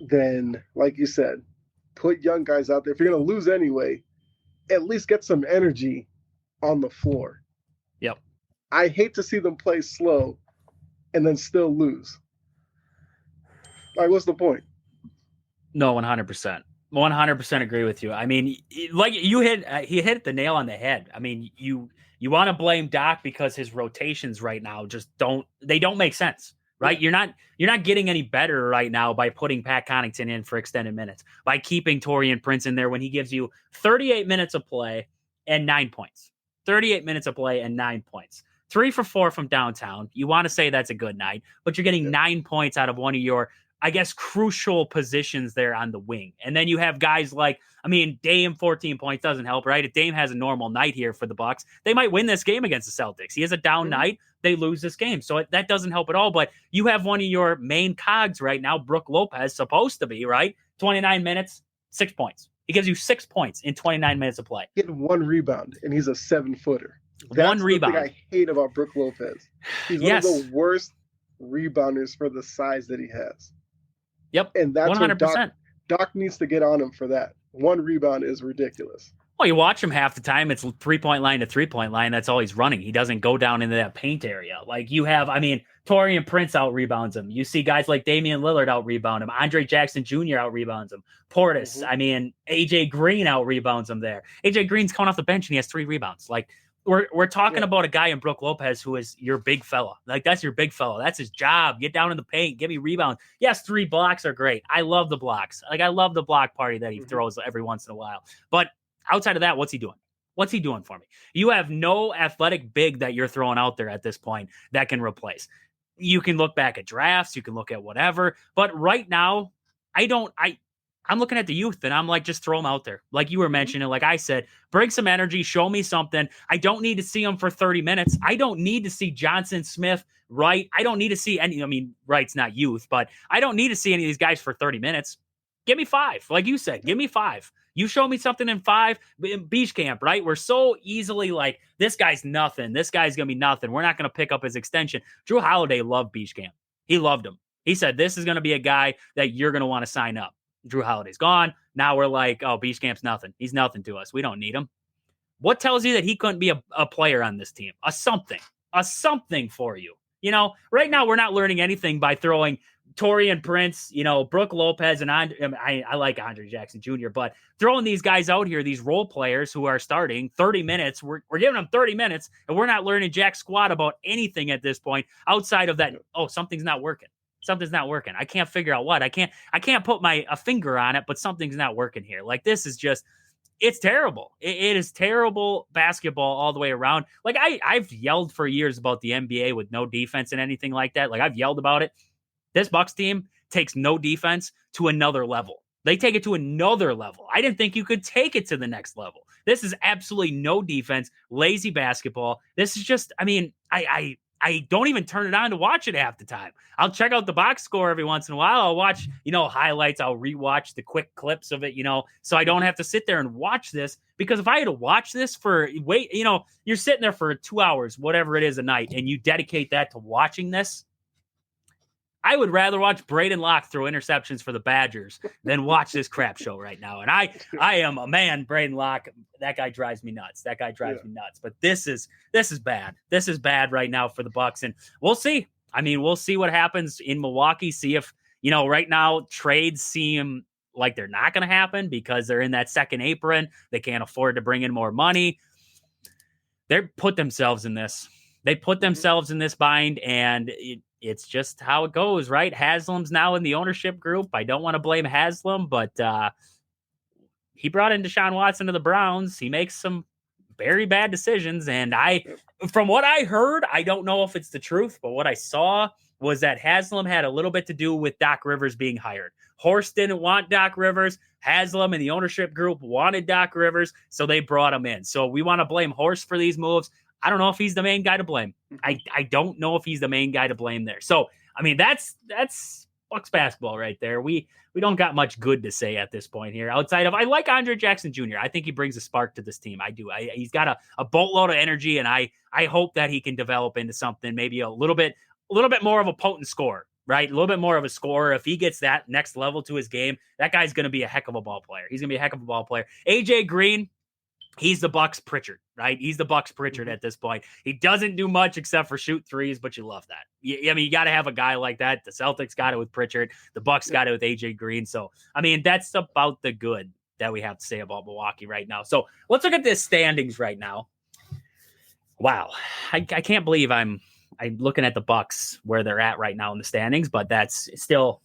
Speaker 2: then, like you said, put young guys out there. If you're going to lose anyway, at least get some energy on the floor.
Speaker 1: Yep.
Speaker 2: I hate to see them play slow and then still lose. What's the point?
Speaker 1: No, 100%. 100% agree with you. He hit the nail on the head. You want to blame Doc because his rotations right now just don't make sense, right? Yeah. You're not getting any better right now by putting Pat Connaughton in for extended minutes, by keeping Taurean Prince in there when he gives you 38 minutes of play and 9 points. 38 minutes of play and 9 points. 3 for 4 from downtown. You want to say that's a good night, but you're getting 9 points out of one of your, I guess, crucial positions there on the wing. And then you have guys like, Dame, 14 points doesn't help, right? If Dame has a normal night here for the Bucks, they might win this game against the Celtics. He has a down night, they lose this game. So that doesn't help at all. But you have one of your main cogs right now, Brook Lopez, supposed to be, right? 29 minutes, 6 points. He gives you 6 points in 29 minutes of play.
Speaker 2: Getting 1 rebound, and he's a 7-footer. That's
Speaker 1: 1 rebound.
Speaker 2: The thing I hate about Brook Lopez. He's one of the worst rebounders for the size that he has.
Speaker 1: Yep.
Speaker 2: And that's
Speaker 1: 100%.
Speaker 2: What Doc needs to get on him for that. 1 rebound is ridiculous.
Speaker 1: Well, you watch him half the time, it's 3-point line to 3-point line. That's all he's running. He doesn't go down into that paint area. Like you have, Taurean Prince out rebounds him. You see guys like Damian Lillard out rebound him. Andre Jackson Jr. out rebounds him. Portis, AJ Green out rebounds him there. AJ Green's coming off the bench and he has 3 rebounds. Like we're talking about a guy in Brook Lopez who is your big fella. Like that's your big fella. That's his job. Get down in the paint, give me rebounds. Yes, 3 blocks are great. I love the blocks. Like I love the block party that he throws every once in a while. But outside of that, what's he doing? What's he doing for me? You have no athletic big that you're throwing out there at this point that can replace. You can look back at drafts, you can look at whatever, but right now, I'm looking at the youth and I'm like, just throw them out there. Like you were mentioning, like I said, bring some energy, show me something. I don't need to see them for 30 minutes. I don't need to see Johnson, Smith, Wright. I don't need to see any, Wright's not youth, but I don't need to see any of these guys for 30 minutes. Give me 5. Like you said, give me 5. You show me something in 5 in beach camp, right? We're so easily like, this guy's nothing. This guy's going to be nothing. We're not going to pick up his extension. Drew Holiday loved beach camp. He loved him. He said, this is going to be a guy that you're going to want to sign up. Drew Holiday's gone. Now we're like, oh, beach camp's nothing. He's nothing to us. We don't need him. What tells you that he couldn't be a player on this team? A something for you. Right now we're not learning anything by throwing Taurean Prince, Brook Lopez, and I like Andre Jackson Jr., but throwing these guys out here, these role players who are starting 30 minutes, we're giving them 30 minutes, and we're not learning jack squat about anything at this point outside of that, something's not working. Something's not working. I can't figure out what. I can't put a finger on it, but something's not working here. Like this is just, it's terrible. It is terrible basketball all the way around. Like I've yelled for years about the NBA with no defense and anything like that. Like I've yelled about it. This Bucks team takes no defense to another level. They take it to another level. I didn't think you could take it to the next level. This is absolutely no defense, lazy basketball. This is just, I don't even turn it on to watch it half the time. I'll check out the box score every once in a while. I'll watch, highlights. I'll rewatch the quick clips of it, so I don't have to sit there and watch this. Because if I had to watch this you're sitting there for 2 hours, whatever it is a night, and you dedicate that to watching this, I would rather watch Braden Locke throw interceptions for the Badgers than watch this crap show right now. And I am a man, Braden Locke. That guy drives me nuts. Me nuts. But this is bad. This is bad right now for the Bucks. And we'll see. We'll see what happens in Milwaukee. See if, right now trades seem like they're not going to happen because they're in that second apron. They can't afford to bring in more money. They put themselves in this. They put themselves in this bind, and it's just how it goes, right? Haslam's now in the ownership group. I don't want to blame Haslam, but he brought in Deshaun Watson to the Browns. He makes some very bad decisions. And from what I heard, I don't know if it's the truth, but what I saw was that Haslam had a little bit to do with Doc Rivers being hired. Horst didn't want Doc Rivers. Haslam and the ownership group wanted Doc Rivers, so they brought him in. So we want to blame Horst for these moves. I don't know if he's the main guy to blame. I don't know if he's the main guy to blame there. So, that's Bucks basketball right there. We don't got much good to say at this point here outside of, I like Andre Jackson Jr. I think he brings a spark to this team. I do. He's got a boatload of energy, and I hope that he can develop into something, maybe a little bit more of a potent scorer, right? A little bit more of a scorer. If he gets that next level to his game, that guy's going to be a heck of a ball player. He's going to be a heck of a ball player. AJ Green, he's the Bucks Pritchard, right? He's the Bucks Pritchard at this point. He doesn't do much except for shoot threes, but you love that. You got to have a guy like that. The Celtics got it with Pritchard. The Bucks got it with AJ Green. So, that's about the good that we have to say about Milwaukee right now. So let's look at the standings right now. Wow. I can't believe I'm looking at the Bucks where they're at right now in the standings, but that's still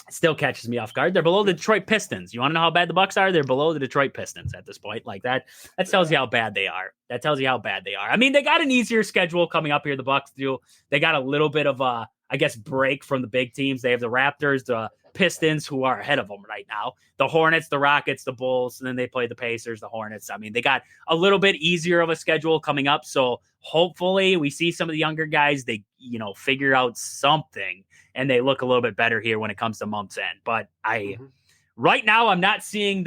Speaker 1: Still catches me off guard. They're below the Detroit Pistons. You want to know how bad the Bucks are? They're below the Detroit Pistons at this point. Like that tells you how bad they are. That tells you how bad they are. I mean, they got an easier schedule coming up here. The Bucks do. They got a little bit of a, I guess, break from the big teams. They have the Raptors, the Pistons, who are ahead of them right now, the Hornets, the Rockets, the Bulls, and then they play the Pacers, the Hornets. I mean, they got a little bit easier of a schedule coming up. So hopefully we see some of the younger guys, they, figure out something and they look a little bit better here when it comes to month's end. But right now I'm not seeing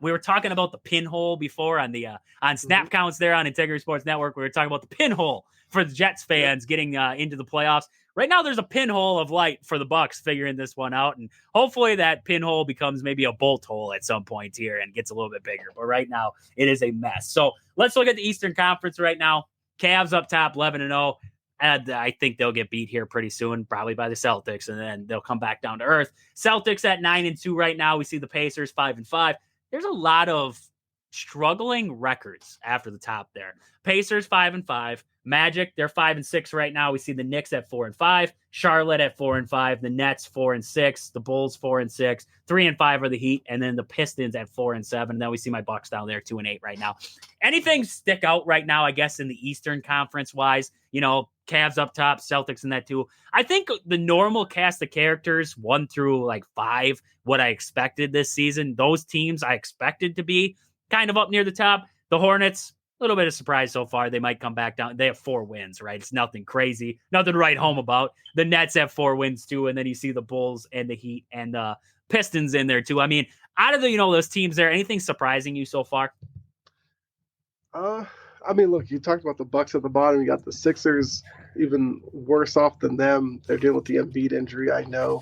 Speaker 1: we were talking about the pinhole before on the on snap counts there on Integrity Sports Network. We were talking about the pinhole for the Jets fans getting into the playoffs. Right now, there's a pinhole of light for the Bucks figuring this one out, and hopefully that pinhole becomes maybe a bolt hole at some point here and gets a little bit bigger. But right now, it is a mess. So let's look at the Eastern Conference right now. Cavs up top, 11-0. And I think they'll get beat here pretty soon, probably by the Celtics, and then they'll come back down to earth. Celtics at 9-2 right now. We see the Pacers 5-5. There's a lot of struggling records after the top there. Pacers 5-5. Magic, they're 5-6 right now. We see the Knicks at 4-5, Charlotte at 4-5, the Nets 4-6, the Bulls 4-6, 3-5 are the Heat, and then the Pistons at 4-7. And then we see my Bucks down there 2-8 right now. Anything stick out right now, I guess, in the Eastern Conference wise? Cavs up top, Celtics in that too. I think the normal cast of characters 1 through 5, what I expected this season, those teams I expected to be kind of up near the top. The Hornets, a little bit of surprise so far. They might come back down. They have 4 wins, right? It's nothing crazy, nothing to write home about. The Nets have 4 wins too, and then you see the Bulls and the Heat and the Pistons in there too. I mean, out of the those teams there, anything surprising you so far?
Speaker 2: I mean, look, you talked about the Bucks at the bottom. You got the Sixers, even worse off than them. They're dealing with the Embiid injury, I know.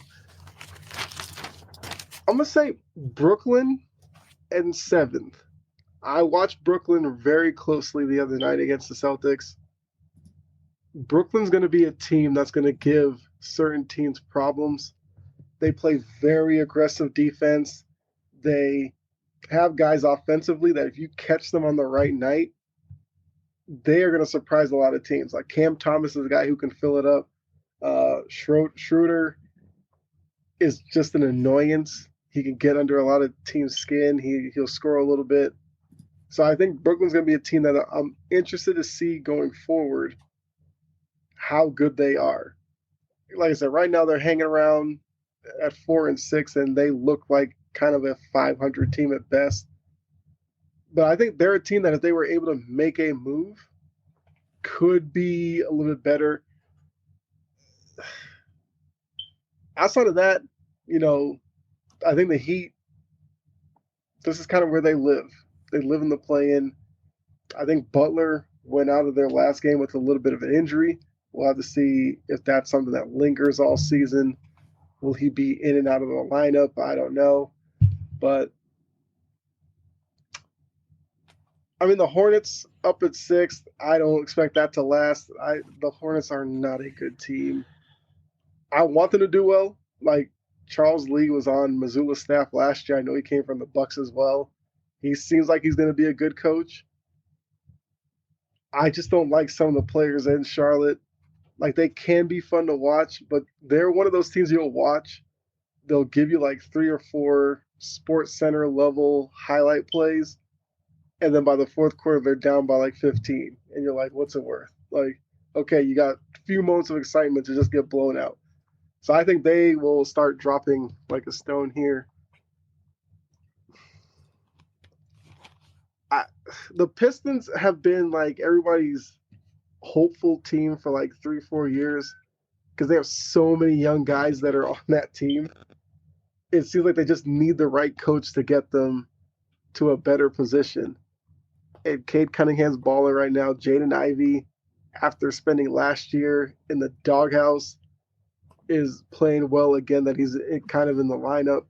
Speaker 2: I'm gonna say Brooklyn and 7th. I watched Brooklyn very closely the other night against the Celtics. Brooklyn's going to be a team that's going to give certain teams problems. They play very aggressive defense. They have guys offensively that if you catch them on the right night, they are going to surprise a lot of teams. Like Cam Thomas is a guy who can fill it up. Schroeder is just an annoyance. He can get under a lot of teams' skin. He'll score a little bit. So I think Brooklyn's going to be a team that I'm interested to see going forward how good they are. Like I said, right now they're hanging around at 4-6, and they look like kind of a 500 team at best. But I think they're a team that if they were able to make a move, could be a little bit better. Outside of that, I think the Heat, this is kind of where they live. They live in the play-in. I think Butler went out of their last game with a little bit of an injury. We'll have to see if that's something that lingers all season. Will he be in and out of the lineup? I don't know. But, I mean, the Hornets up at 6th. I don't expect that to last. The Hornets are not a good team. I want them to do well. Like, Charles Lee was on Missoula's staff last year. I know he came from the Bucks as well. He seems like he's going to be a good coach. I just don't like some of the players in Charlotte. Like, they can be fun to watch, but they're one of those teams you'll watch. They'll give you 3 or 4 Sports Center level highlight plays, and then by the 4th quarter, they're down by 15. And you're like, what's it worth? Okay, you got a few moments of excitement to just get blown out. So I think they will start dropping like a stone here. The Pistons have been everybody's hopeful team for 3-4 years because they have so many young guys that are on that team. It seems like they just need the right coach to get them to a better position. And Cade Cunningham's balling right now. Jaden Ivey, after spending last year in the doghouse, is playing well again, that he's kind of in the lineup.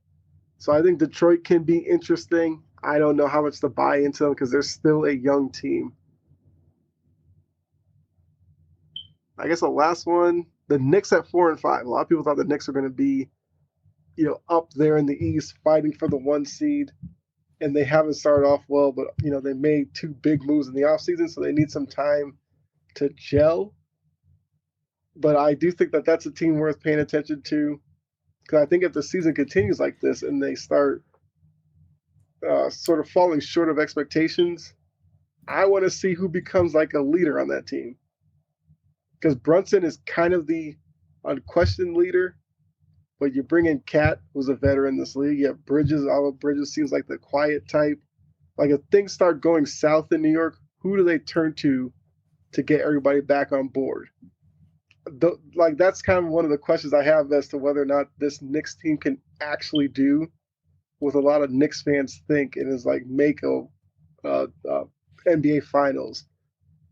Speaker 2: So I think Detroit can be interesting. I don't know how much to buy into them because they're still a young team. I guess the last one, the Knicks at 4-5. A lot of people thought the Knicks were going to be, up there in the East fighting for the 1 seed. And they haven't started off well, but, they made 2 big moves in the offseason, so they need some time to gel. But I do think that that's a team worth paying attention to. Because I think if the season continues like this and they start sort of falling short of expectations, I want to see who becomes like a leader on that team. Because Brunson is kind of the unquestioned leader, but you bring in Cat, who's a veteran in this league. You have Bridges. Although Bridges seems like the quiet type. Like if things start going south in New York, who do they turn to get everybody back on board? Like that's kind of one of the questions I have as to whether or not this Knicks team can actually do what a lot of Knicks fans think, and is like make a NBA Finals,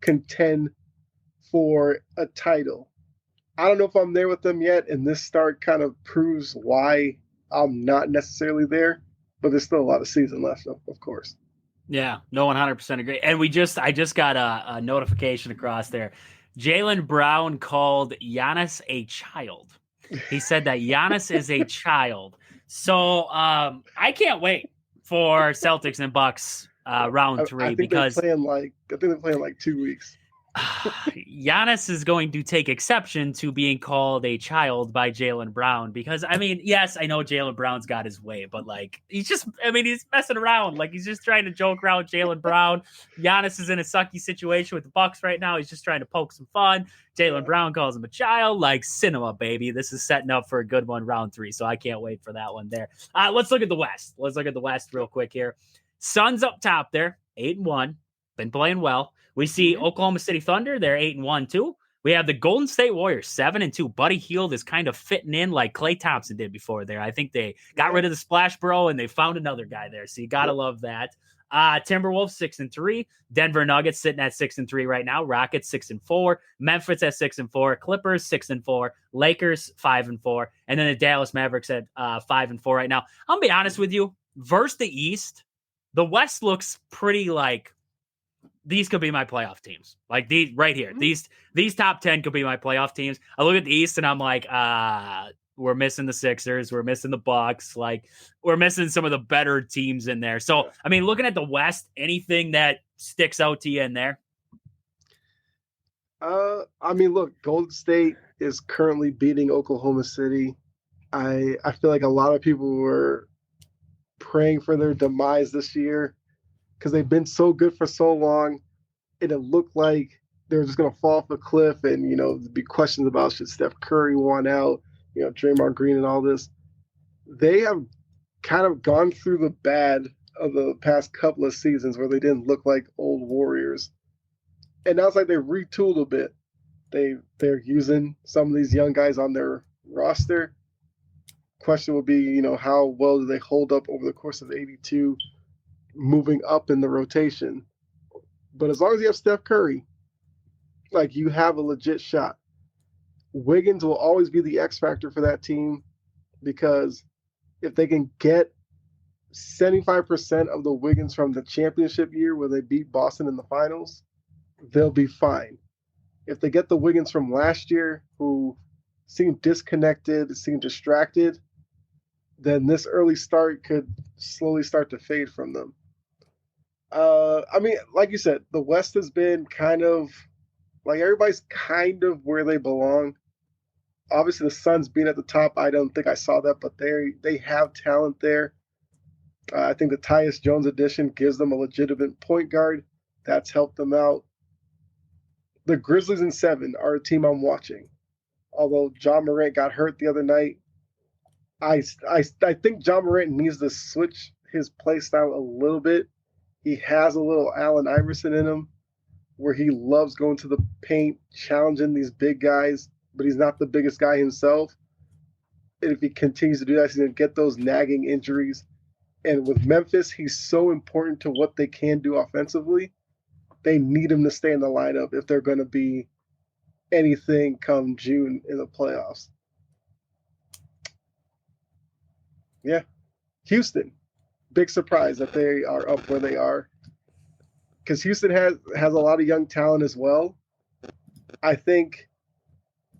Speaker 2: contend for a title. I don't know if I'm there with them yet, and this start kind of proves why I'm not necessarily there. But there's still a lot of season left, of course.
Speaker 1: Yeah, no, 100% agree. And I just got a notification across there. Jalen Brown called Giannis a child. He said that Giannis is a child. So I can't wait for Celtics and Bucks round 3 because
Speaker 2: I think they're playing like 2 weeks.
Speaker 1: Giannis is going to take exception to being called a child by Jalen Brown because, I mean, yes, I know Jalen Brown's got his way, but like, he's messing around. Like, he's just trying to joke around Jalen Brown. Giannis is in a sucky situation with the Bucks right now. He's just trying to poke some fun. Jalen Brown calls him a child. Like, cinema, baby. This is setting up for a good one, round 3. So I can't wait for that one there. Let's look at the West. Let's look at the West real quick here. Suns up top there, 8-1. Been playing well. We see Oklahoma City Thunder, they're 8-1 too. We have the Golden State Warriors, 7-2. Buddy Hield is kind of fitting in like Klay Thompson did before there. I think they got rid of the Splash Bro and they found another guy there. So you gotta love that. Timberwolves 6-3. Denver Nuggets sitting at 6-3 right now. Rockets 6-4. Memphis at 6-4. Clippers 6-4. Lakers 5-4. And then the Dallas Mavericks at 5-4 right now. I'll be honest with you. Versus the East, the West looks pretty like these could be my playoff teams. Like these right here. These top 10 could be my playoff teams. I look at the East and I'm like, we're missing the Sixers. We're missing the Bucks. Like we're missing some of the better teams in there. So, I mean, looking at the West, anything that sticks out to you in there?
Speaker 2: I mean, look, Golden State is currently beating Oklahoma City. I feel like a lot of people were praying for their demise this year, because they've been so good for so long, and it looked like they were just going to fall off a cliff, and, you know, there'd be questions about should Steph Curry want out, you know, Draymond Green and all this. They have kind of gone through the bad of the past couple of seasons where they didn't look like old Warriors. And now it's like they retooled a bit. They're using some of these young guys on their roster. Question would be, you know, how well do they hold up over the course of 82, moving up in the rotation? But as long as you have Steph Curry, like, you have a legit shot. Wiggins will always be the X factor for that team, because if they can get 75% of the Wiggins from the championship year where they beat Boston in the finals, they'll be fine. If they get the Wiggins from last year, who seemed disconnected, seemed distracted, then this early start could slowly start to fade from them. I mean, like you said, the West has been kind of like everybody's kind of where they belong. Obviously, the Suns being at the top, I don't think I saw that, but they have talent there. I think the Tyus Jones addition gives them a legitimate point guard. That's helped them out. The Grizzlies in 7 are a team I'm watching. Although John Morant got hurt the other night, I think John Morant needs to switch his play style a little bit. He has a little Allen Iverson in him, where he loves going to the paint, challenging these big guys, but he's not the biggest guy himself. And if he continues to do that, he's going to get those nagging injuries. And with Memphis, he's so important to what they can do offensively. They need him to stay in the lineup if they're going to be anything come June in the playoffs. Yeah. Houston, big surprise that they are up where they are, because Houston has a lot of young talent as well. I think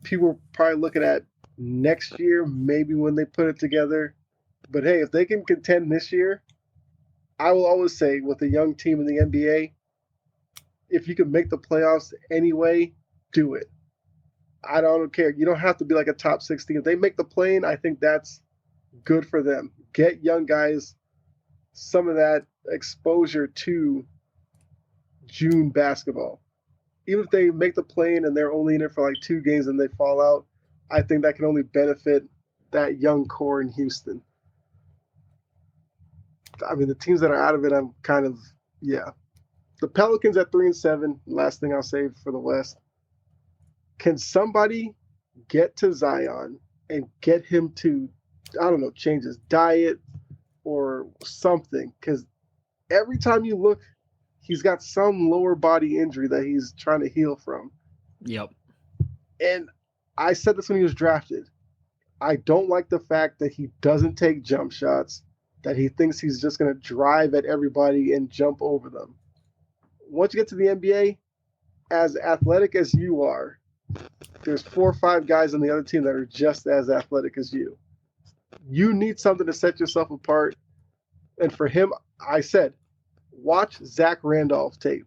Speaker 2: people are probably looking at next year, maybe when they put it together. But hey, if they can contend this year, I will always say, with a young team in the NBA, if you can make the playoffs anyway, do it. I don't care. You don't have to be like a top 16. If they make the play-in, I think that's good for them. Get young guys some of that exposure to June basketball. Even if they make the play-in and they're only in it for like 2 games and they fall out, I think that can only benefit that young core in Houston. I mean, the teams that are out of it, I'm kind of, yeah. The Pelicans at 3-7, last thing I'll say for the West. Can somebody get to Zion and get him to, I don't know, change his diet or something? Because every time you look, he's got some lower body injury that he's trying to heal from.
Speaker 1: Yep.
Speaker 2: And I said this when he was drafted. I don't like the fact that he doesn't take jump shots, that he thinks he's just going to drive at everybody and jump over them. Once you get to the NBA, as athletic as you are, there's 4 or 5 guys on the other team that are just as athletic as you. You need something to set yourself apart. And for him, I said, watch Zach Randolph tape.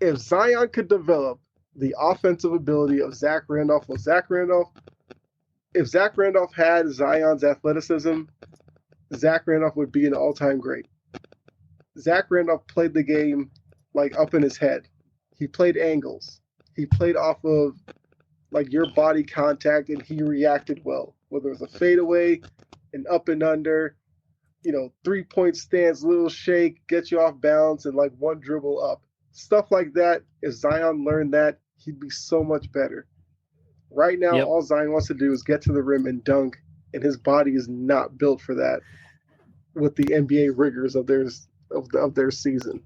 Speaker 2: If Zion could develop the offensive ability of Zach Randolph, if Zach Randolph had Zion's athleticism, Zach Randolph would be an all-time great. Zach Randolph played the game like up in his head. He played angles. He played off of like your body contact, and he reacted well. Whether it was a fadeaway, an up and under, 3-point stance, little shake, get you off balance, and like one dribble up. Stuff like that. If Zion learned that, he'd be so much better. Right now, all Zion wants to do is get to the rim and dunk, and his body is not built for that with the NBA rigors of their season.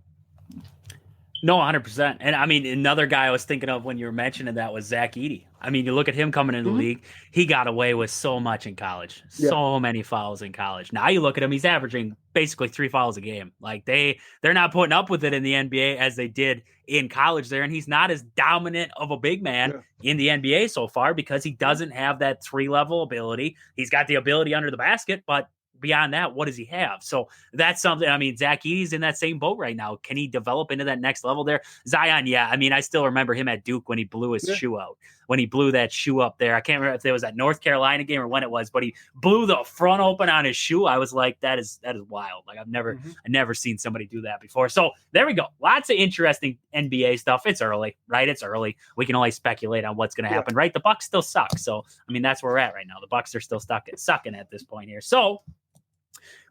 Speaker 1: No, 100%. And I mean, another guy I was thinking of when you were mentioning that was Zach Edey. I mean, you look at him coming into the league, he got away with so much in college, so many fouls in college. Now you look at him, he's averaging basically 3 fouls a game. Like they're not putting up with it in the NBA as they did in college there. And he's not as dominant of a big man in the NBA so far because he doesn't have that 3-level ability. He's got the ability under the basket, but beyond that, what does he have? So that's something. I mean, Zach Edey's in that same boat right now. Can he develop into that next level there? Zion, yeah. I mean, I still remember him at Duke when he blew his shoe out. When he blew that shoe up there. I can't remember if it was that North Carolina game or when it was, but he blew the front open on his shoe. I was like, that is wild. Like I've never seen somebody do that before. So there we go. Lots of interesting NBA stuff. It's early, right? It's early. We can only speculate on what's going to happen, right? The Bucks still suck. So, I mean, that's where we're at right now. The Bucks are still sucking at this point here. So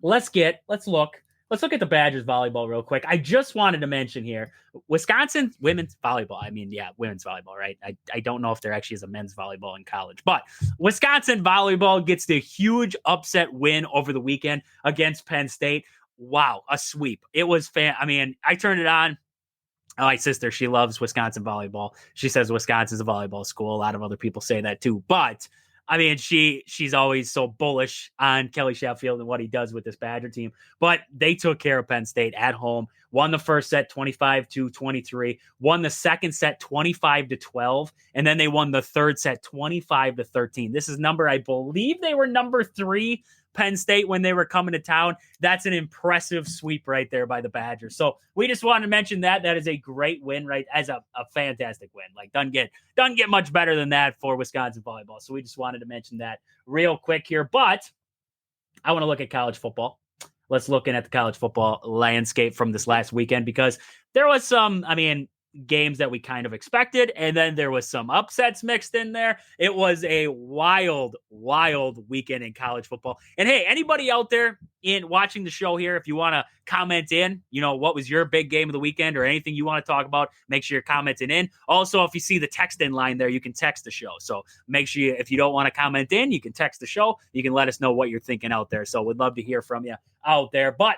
Speaker 1: let's look at the Badgers volleyball real quick. I just wanted to mention here, Wisconsin women's volleyball. I mean, yeah, women's volleyball, right? I don't know if there actually is a men's volleyball in college, but Wisconsin volleyball gets the huge upset win over the weekend against Penn State. Wow, a sweep. It was I mean, I turned it on. My sister, she loves Wisconsin volleyball. She says Wisconsin's a volleyball school. A lot of other people say that too, but I mean, she's always so bullish on Kelly Sheffield and what he does with this Badger team. But they took care of Penn State at home, won the first set 25-23, won the second set 25-12, and then they won the third set 25-13. This is I believe they were number 3, Penn State, when they were coming to town. That's an impressive sweep right there by the Badgers. So we just wanted to mention that. That is a great win, right? As a fantastic win. Like doesn't get much better than that for Wisconsin volleyball. So we just wanted to mention that real quick here. But I want to look at college football. Let's look at the college football landscape from this last weekend because there was some, games that we kind of expected, and then there was some upsets mixed in there. It was a wild weekend in college football. And hey, anybody out there in watching the show here, if you want to comment in, what was your big game of the weekend or anything you want to talk about, make sure you're commenting in. Also, if you see the text in line there, you can text the show. So make sure if you don't want to comment in, you can text the show. You can let us know what you're thinking out there. So we'd love to hear from you out there. But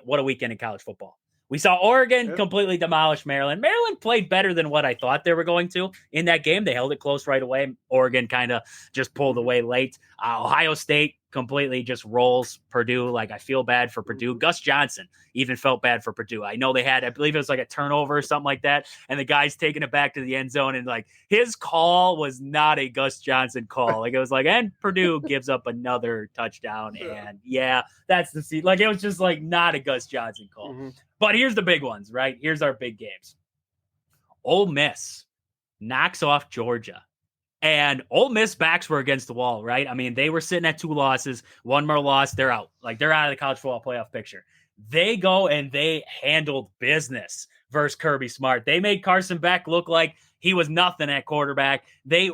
Speaker 1: what a weekend in college football. We saw Oregon completely demolish Maryland. Maryland played better than what I thought they were going to in that game. They held it close right away. Oregon kind of just pulled away late. Ohio State completely just rolls Purdue. Like, I feel bad for Purdue. Gus Johnson even felt bad for Purdue. I know they had, I believe it was like a turnover or something like that, and the guy's taking it back to the end zone, and like his call was not a Gus Johnson call. Like, it was like, and Purdue gives up another touchdown, and yeah, that's the seat. Like, it was just like not a Gus Johnson call. But here's the big ones, right? Here's our big games. Ole Miss knocks off Georgia. And Ole Miss backs were against the wall, right? I mean, they were sitting at 2 losses, 1 more loss, they're out. Like, they're out of the college football playoff picture. They go and they handled business versus Kirby Smart. They made Carson Beck look like he was nothing at quarterback. They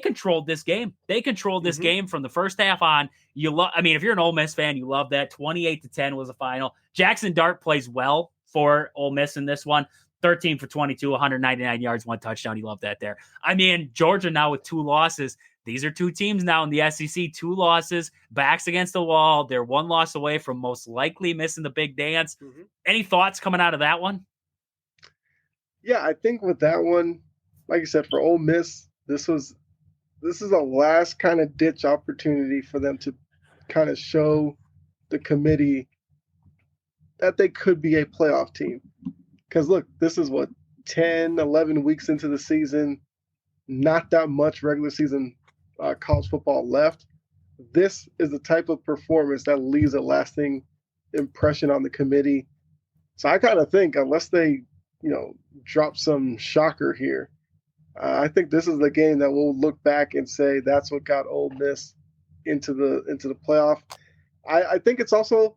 Speaker 1: controlled this game. They controlled this game from the first half on. If you're an Ole Miss fan, you love that. 28-10 was the final. Jackson Dart plays well for Ole Miss in this one. 13 for 22, 199 yards, 1 touchdown. You love that there. I mean, Georgia now with 2 losses. These are 2 teams now in the SEC, 2 losses, backs against the wall. They're 1 loss away from most likely missing the big dance. Any thoughts coming out of that one?
Speaker 2: Yeah, I think with that one, like you said, for Ole Miss, this is a last kind of ditch opportunity for them to kind of show the committee that they could be a playoff team. Because, look, this is 10, 11 weeks into the season, not that much regular season college football left. This is the type of performance that leaves a lasting impression on the committee. So I kind of think, unless they, drop some shocker here, I think this is the game that we'll look back and say that's what got Ole Miss into the playoff. I think it's also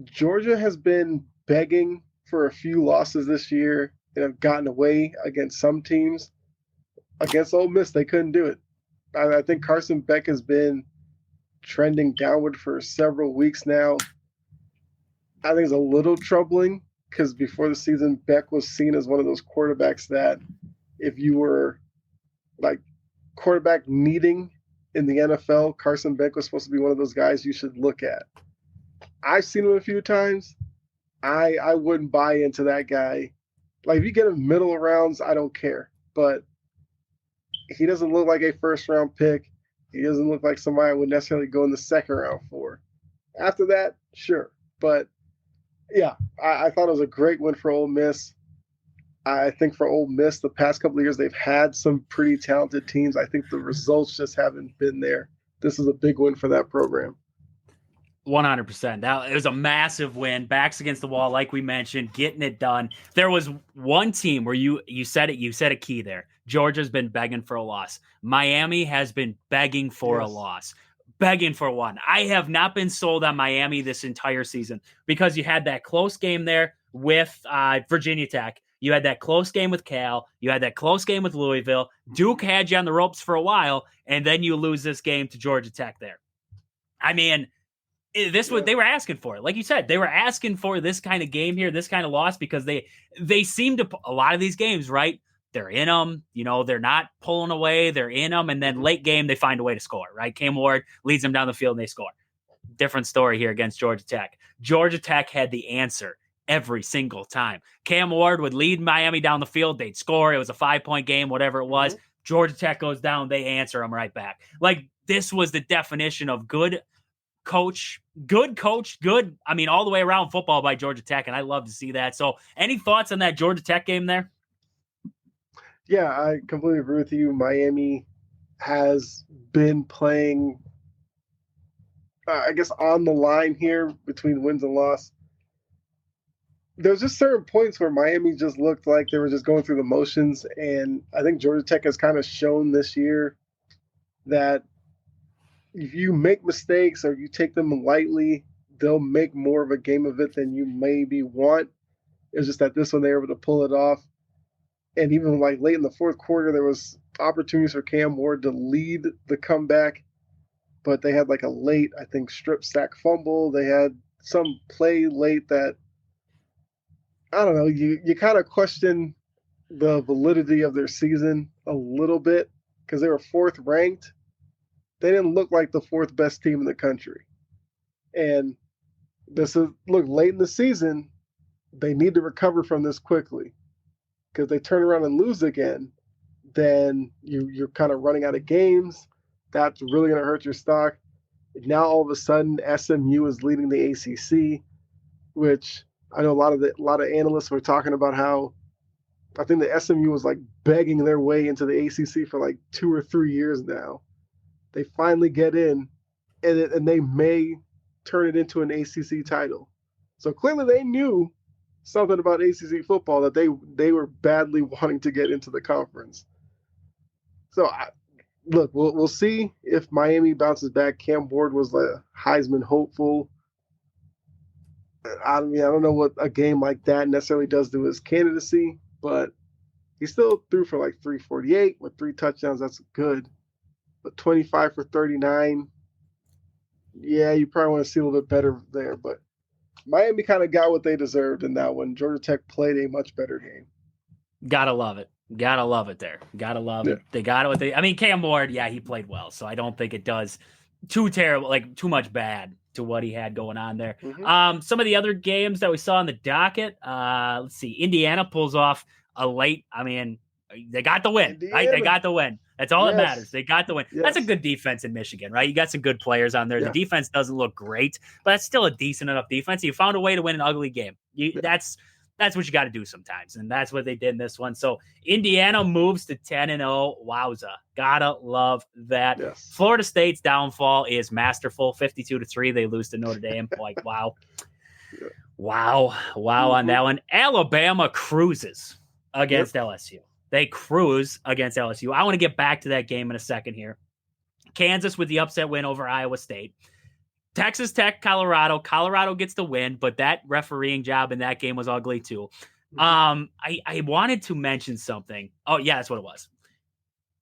Speaker 2: Georgia has been begging for a few losses this year and have gotten away against some teams. Against Ole Miss, they couldn't do it. I think Carson Beck has been trending downward for several weeks now. I think it's a little troubling because before the season, Beck was seen as one of those quarterbacks that if you were like quarterback needing in the NFL, Carson Beck was supposed to be one of those guys you should look at. I've seen him a few times. I wouldn't buy into that guy. Like, if you get him middle rounds, I don't care. But he doesn't look like a first-round pick. He doesn't look like somebody I would necessarily go in the second round for. After that, sure. But, yeah, I thought it was a great win for Ole Miss. I think for Ole Miss, the past couple of years, they've had some pretty talented teams. I think the results just haven't been there. This is a big win for that program.
Speaker 1: 100%. It was a massive win. Backs against the wall, like we mentioned, getting it done. There was one team where you said it. You said a key there. Georgia's been begging for a loss. Miami has been begging for a loss, begging for one. I have not been sold on Miami this entire season because you had that close game there with Virginia Tech. You had that close game with Cal. You had that close game with Louisville. Duke had you on the ropes for a while, and then you lose this game to Georgia Tech there. I mean, they were asking for it. Like you said, they were asking for this kind of game here, this kind of loss, because they seem to, a lot of these games, right? They're in them, they're not pulling away, they're in them, and then late game, they find a way to score, right? Cam Ward leads them down the field and they score. Different story here against Georgia Tech. Georgia Tech had the answer every single time. Cam Ward would lead Miami down the field, they'd score. It was a 5-point game, whatever it was. Georgia Tech goes down, they answer them right back. Like, this was the definition of good coach, good. I mean, all the way around football by Georgia Tech, and I love to see that. So, any thoughts on that Georgia Tech game there?
Speaker 2: Yeah, I completely agree with you. Miami has been playing, I guess, on the line here between wins and loss. There's just certain points where Miami just looked like they were just going through the motions, and I think Georgia Tech has kind of shown this year that if you make mistakes or you take them lightly, they'll make more of a game of it than you maybe want. It's just that this one they were able to pull it off. And even like late in the fourth quarter, there was opportunities for Cam Ward to lead the comeback, but they had like a late, I think, strip sack fumble. They had some play late that, I don't know, you kind of question the validity of their season a little bit because they were 4th ranked. They didn't look like the 4th best team in the country. And late in the season, they need to recover from this quickly. Because they turn around and lose again, then you're kind of running out of games. That's really going to hurt your stock. Now all of a sudden, SMU is leading the ACC, which I know a lot of analysts were talking about how I think the SMU was like begging their way into the ACC for like 2 or 3 years now. They finally get in, and they may turn it into an ACC title. So clearly they knew something about ACC football that they were badly wanting to get into the conference. So look, we'll see if Miami bounces back. Cam Ward was a Heisman hopeful. I mean, I don't know what a game like that necessarily does to his candidacy, but he still threw for like 348 with 3 touchdowns. That's good. But 25 for 39, yeah, you probably want to see a little bit better there. But Miami kind of got what they deserved in that one. Georgia Tech played a much better game.
Speaker 1: Gotta love it. Gotta love it there. Gotta love it. They got it. I mean, Cam Ward, yeah, he played well. So I don't think it does too terrible, like too much bad to what he had going on there. Mm-hmm. Some of the other games that we saw on the docket, let's see. Indiana pulls off a late, I mean, they got the win, right? They got the win. That's all that matters. They got the win. Yes. That's a good defense in Michigan, right? You got some good players on there. Yeah. The defense doesn't look great, but that's still a decent enough defense. You found a way to win an ugly game. That's what you got to do sometimes, and that's what they did in this one. So Indiana moves to 10-0. Wowza. Gotta love that. Yes. Florida State's downfall is masterful. 52-3. They lose to Notre Dame. Like, wow. Yeah. Wow on that one. Alabama cruises against LSU. They cruise against LSU. I want to get back to that game in a second here. Kansas with the upset win over Iowa State. Texas Tech, Colorado. Colorado gets the win, but that refereeing job in that game was ugly too. I wanted to mention something. Oh, yeah, that's what it was.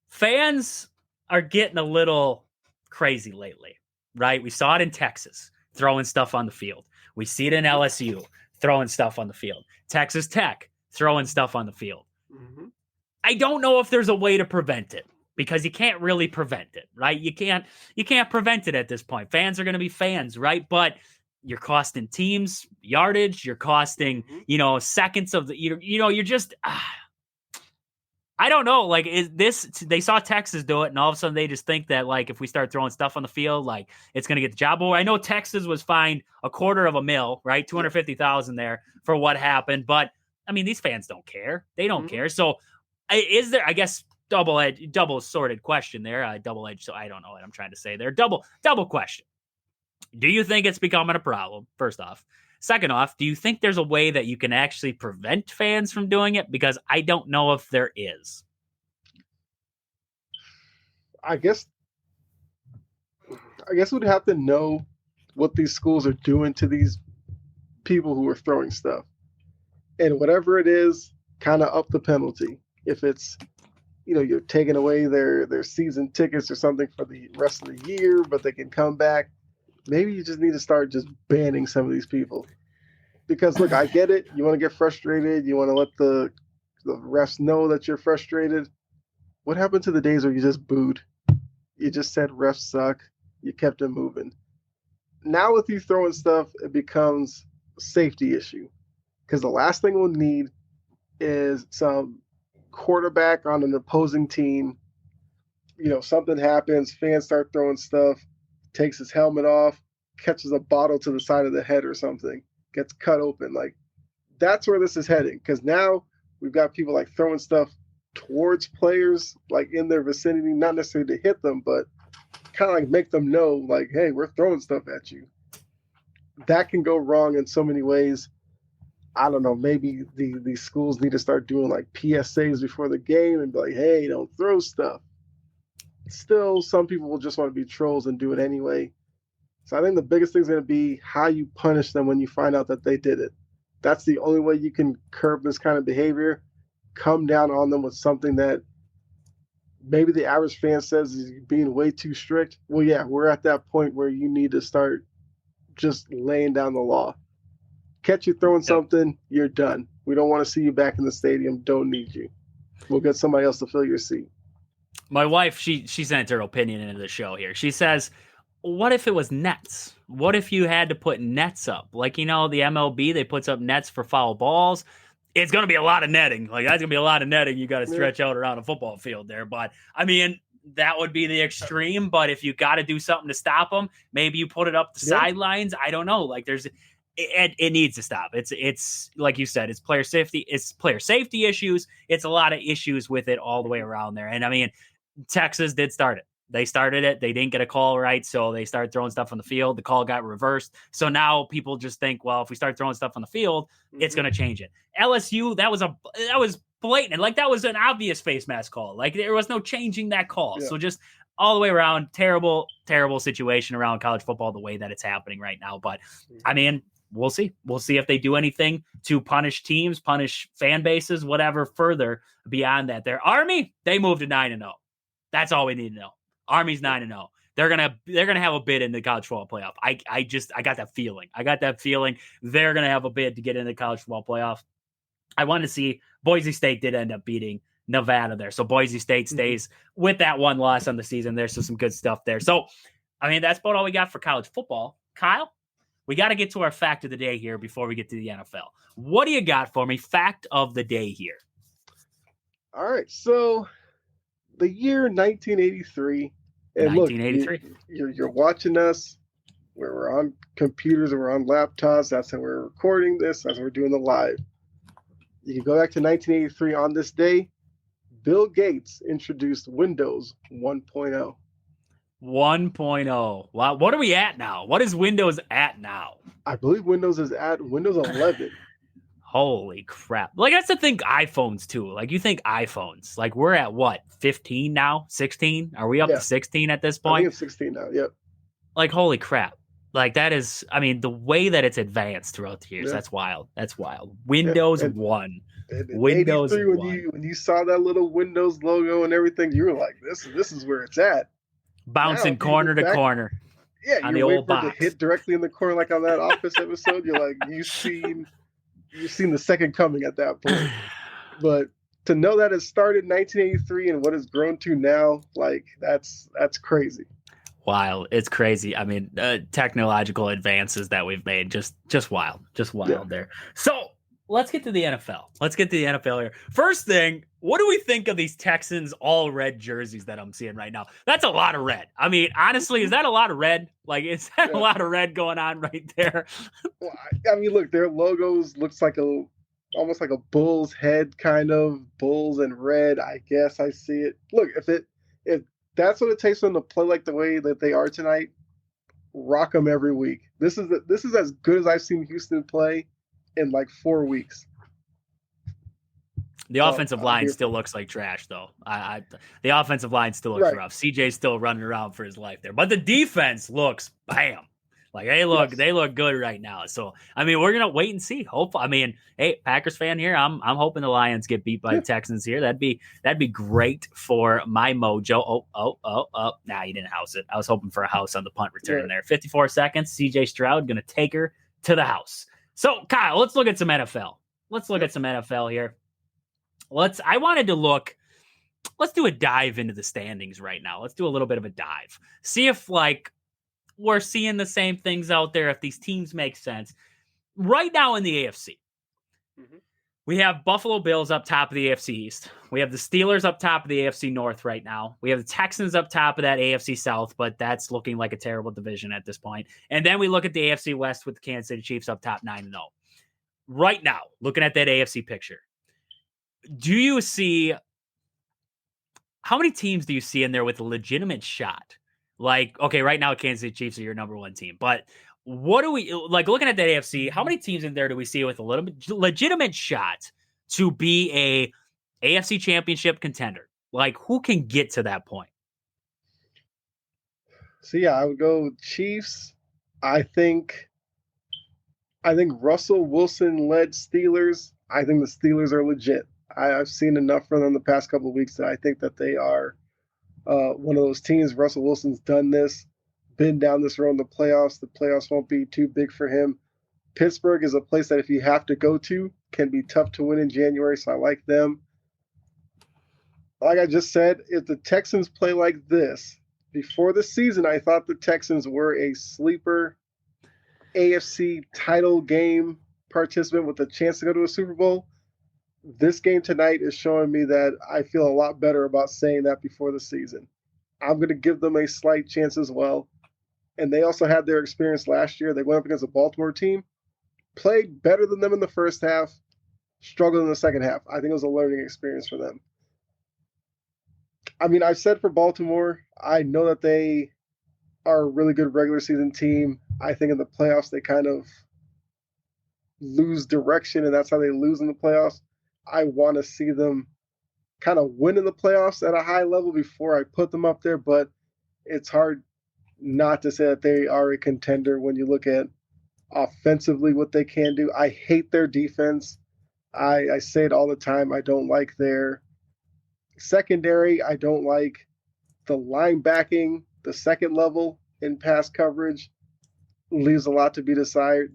Speaker 1: Fans are getting a little crazy lately, right? We saw it in Texas, throwing stuff on the field. We see it in LSU, throwing stuff on the field. Texas Tech, throwing stuff on the field. Mm-hmm. I don't know if there's a way to prevent it, because you can't really prevent it, right? You can't prevent it at this point. Fans are going to be fans, right? But you're costing teams yardage. You're costing, seconds of the, you're just, I don't know. Like, is this, they saw Texas do it, and all of a sudden they just think that, like, if we start throwing stuff on the field, like, it's going to get the job over. I know Texas was fined $250,000, right? $250,000 there for what happened. But I mean, these fans don't care. They don't care. So is there, I guess, double sorted question there, double-edged. So I don't know what I'm trying to say there. Double question. Do you think it's becoming a problem? First off. Second off, do you think there's a way that you can actually prevent fans from doing it? Because I don't know if there is.
Speaker 2: I guess we'd have to know what these schools are doing to these people who are throwing stuff. And whatever it is, kind of up the penalty. If it's, you're taking away their season tickets or something for the rest of the year, but they can come back. Maybe you just need to start just banning some of these people. Because, look, I get it. You want to get frustrated. You want to let the refs know that you're frustrated. What happened to the days where you just booed? You just said refs suck. You kept it moving. Now with you throwing stuff, it becomes a safety issue. Because the last thing we'll need is some quarterback on an opposing team. Something happens, fans start throwing stuff, takes his helmet off, catches a bottle to the side of the head or something, gets cut open. Like, that's where this is heading, because now we've got people like throwing stuff towards players, like in their vicinity, not necessarily to hit them, but kind of like make them know, like, hey, we're throwing stuff at you. That can go wrong in so many ways. I don't know, maybe these schools need to start doing like PSAs before the game and be like, hey, don't throw stuff. Still, some people will just want to be trolls and do it anyway. So I think the biggest thing is going to be how you punish them when you find out that they did it. That's the only way you can curb this kind of behavior. Come down on them with something that maybe the average fan says is being way too strict. Well, yeah, we're at that point where you need to start just laying down the law. Catch you throwing something, you're done. We don't want to see you back in the stadium. Don't need you. We'll get somebody else to fill your seat.
Speaker 1: My wife, she sent her opinion into the show here. She says, what if it was nets? What if you had to put nets up? Like, the MLB, they puts up nets for foul balls. It's going to be a lot of netting. Like, that's going to be a lot of netting you got to stretch out around a football field there. But, I mean, that would be the extreme. But if you got to do something to stop them, maybe you put it up the sidelines. I don't know. Like, it needs to stop. It's like you said, it's player safety. It's player safety issues. It's a lot of issues with it all the way around there. And I mean, Texas did start it. They started it. They didn't get a call right, so they started throwing stuff on the field. The call got reversed. So now people just think, well, if we start throwing stuff on the field, it's going to change it. LSU, that was blatant. Like, that was an obvious face mask call. Like, there was no changing that call. Yeah. So just all the way around, terrible, terrible situation around college football, the way that it's happening right now. But, I mean, we'll see. We'll see if they do anything to punish teams, punish fan bases, whatever further beyond that. Their Army, they moved to 9-0. That's all we need to know. Army's 9-0. They're gonna have a bid in the college football playoff. I got that feeling. They're gonna have a bid to get in the college football playoff. I want to see. Boise State did end up beating Nevada there, so Boise State stays with that one loss on the season. There's some good stuff there. So, I mean, that's about all we got for college football. Kyle, we got to get to our fact of the day here before we get to the NFL. What do you got for me? Fact of the day here.
Speaker 2: All right, so the year 1983, and 1983. Look, you're watching us. We're on computers and we're on laptops. That's how we're recording this. That's how we're doing the live. You can go back to 1983 on this day. Bill Gates introduced Windows 1.0.
Speaker 1: 1.0. Wow. What are we at now? What is Windows at now?
Speaker 2: I believe Windows is at Windows 11.
Speaker 1: Holy crap. Like, that's the thing, iPhones too. Like, you think iPhones, like, we're at what, 15 now? 16? Are we up to 16 at this point?
Speaker 2: I think it's 16 now, yep.
Speaker 1: Like, holy crap. Like, that is, I mean, the way that it's advanced throughout the years, that's wild. That's wild. Windows 1. Windows 1.
Speaker 2: When you saw that little Windows logo and everything, you were like, this is where it's at.
Speaker 1: Bouncing corner to corner.
Speaker 2: Yeah, on you're waiting for it to hit directly in the corner, like on that Office episode. You're like, you've seen the second coming at that point. But to know that it started in 1983 and what it's grown to now, like, that's crazy.
Speaker 1: Wild. It's crazy. I mean, technological advances that we've made, just wild. Just wild there. So let's get to the NFL. Here. First thing, what do we think of these Texans all red jerseys that I'm seeing right now? That's a lot of red. I mean, honestly, is that a lot of red? Like, is that a lot of red going on right there?
Speaker 2: Well, I mean, look, their logos looks like almost like a bull's head, kind of bulls and red. I guess I see it. Look, if that's what it takes for them to play like the way that they are tonight, rock them every week. This is as good as I've seen Houston play in like 4 weeks.
Speaker 1: The offensive line still looks like trash, though. The offensive line still looks rough. CJ's still running around for his life there, but the defense looks bam. Like, they look good right now. So, I mean, we're gonna wait and see. I mean, hey, Packers fan here. I'm hoping the Lions get beat by the Texans here. That'd be great for my mojo. Oh. Nah, you didn't house it. I was hoping for a house on the punt return there. 54 seconds. CJ Stroud gonna take her to the house. So, Kyle, let's look at some NFL. Here. Let's do a dive into the standings right now. Let's do a little bit of a dive. See if, like, we're seeing the same things out there, if these teams make sense. Right now in the AFC, we have Buffalo Bills up top of the AFC East. We have the Steelers up top of the AFC North right now. We have the Texans up top of that AFC South, but that's looking like a terrible division at this point. And then we look at the AFC West with the Kansas City Chiefs up top 9-0. Right now, looking at that AFC picture, do you see how many teams do you see in there with a legitimate shot? Like, okay, right now, Kansas City Chiefs are your number one team, but what do we like looking at that AFC? How many teams in there do we see with a little bit legitimate shot to be a AFC championship contender? Like, who can get to that point?
Speaker 2: So yeah, I would go Chiefs. I think Russell Wilson led Steelers. I think the Steelers are legit. I've seen enough from them the past couple of weeks that I think that they are one of those teams. Russell Wilson's done this, been down this road in the playoffs. The playoffs won't be too big for him. Pittsburgh is a place that if you have to go to, can be tough to win in January, so I like them. Like I just said, if the Texans play like this, before the season, I thought the Texans were a sleeper AFC title game participant with a chance to go to a Super Bowl. This game tonight is showing me that I feel a lot better about saying that before the season. I'm going to give them a slight chance as well. And they also had their experience last year. They went up against a Baltimore team, played better than them in the first half, struggled in the second half. I think it was a learning experience for them. I mean, I've said for Baltimore, I know that they are a really good regular season team. I think in the playoffs they kind of lose direction, and that's how they lose in the playoffs. I want to see them kind of win in the playoffs at a high level before I put them up there, but it's hard not to say that they are a contender when you look at offensively what they can do. I hate their defense. I say it all the time. I don't like their secondary. I don't like the linebacking, the second level in pass coverage leaves a lot to be desired.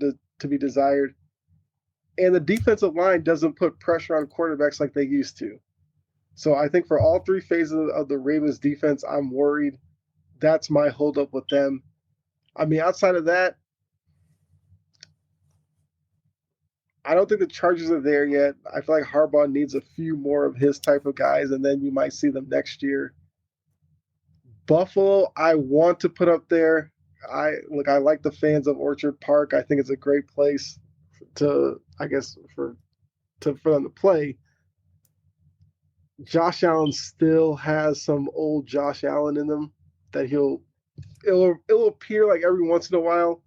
Speaker 2: And the defensive line doesn't put pressure on quarterbacks like they used to. So I think for all three phases of the Ravens defense, I'm worried. That's my holdup with them. I mean, outside of that, I don't think the Chargers are there yet. I feel like Harbaugh needs a few more of his type of guys, and then you might see them next year. Buffalo, I want to put up there. I like the fans of Orchard Park. I think it's a great place to, I guess, for them to play. Josh Allen still has some old Josh Allen in him that it'll appear like every once in a while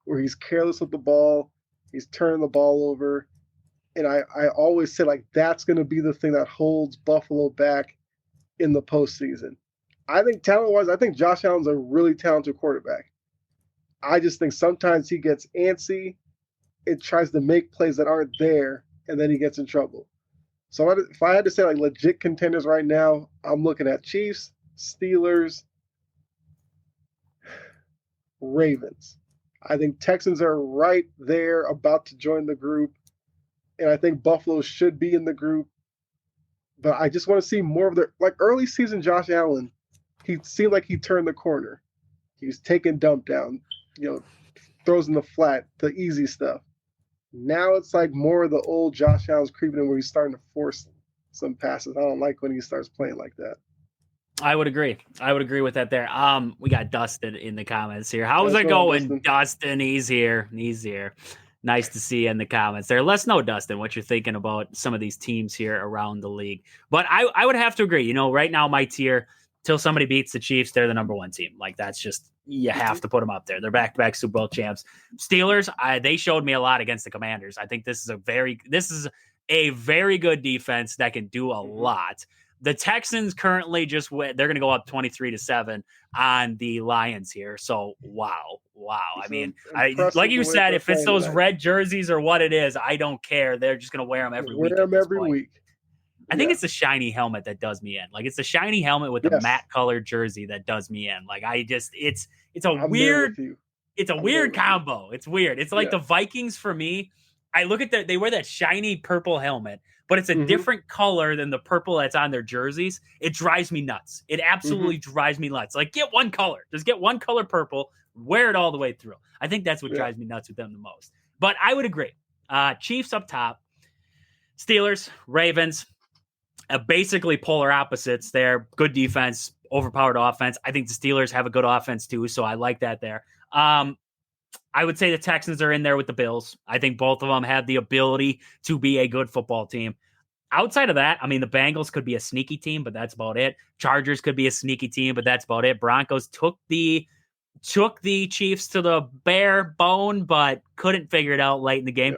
Speaker 2: where he's careless with the ball, he's turning the ball over, and I always say like that's going to be the thing that holds Buffalo back in the postseason. I think talent-wise, I think Josh Allen's a really talented quarterback. I just think sometimes he gets antsy, it tries to make plays that aren't there, and then he gets in trouble. So if I had to say like legit contenders right now, I'm looking at Chiefs, Steelers, Ravens. I think Texans are right there about to join the group, and I think Buffalo should be in the group. But I just want to see more of their like early season Josh Allen. He seemed like he turned the corner. He was taking dump down, throws in the flat, the easy stuff. Now it's like more of the old Josh Allen's creeping in where he's starting to force some passes. I don't like when he starts playing like that.
Speaker 1: I would agree. With that there. We got Dustin in the comments here. How's it going, Dustin? He's here. Nice to see you in the comments there. Let us know, Dustin, what you're thinking about some of these teams here around the league. But I would have to agree. Right now my tier, till somebody beats the Chiefs, they're the number one team. Like that's just, you have to put them up there. They're back-to-back Super Bowl champs. Steelers, they showed me a lot against the Commanders. I think this is a very good defense that can do a lot. The Texans currently they're going to go up 23-7 on the Lions here. So, wow. I mean, like you said, if it's those red jerseys or what it is, I don't care. They're just going to wear them every week.
Speaker 2: Wear them every week.
Speaker 1: I think it's the shiny helmet that does me in. Like it's the shiny helmet with the matte colored jersey that does me in. Like it's a weird combo. It's weird. It's like the Vikings for me. I look at they wear that shiny purple helmet, but it's a different color than the purple that's on their jerseys. It drives me nuts. It absolutely drives me nuts. Like get one color. Just get one color purple, wear it all the way through. I think that's what drives me nuts with them the most. But I would agree. Chiefs up top, Steelers, Ravens, basically polar opposites there. Good defense, overpowered offense. I think the Steelers have a good offense too, so I like that there. I would say the Texans are in there with the Bills. I think both of them have the ability to be a good football team. Outside of that, I mean, the Bengals could be a sneaky team, but that's about it. Chargers could be a sneaky team, but that's about it. Broncos took the Chiefs to the bare bone, but couldn't figure it out late in the game.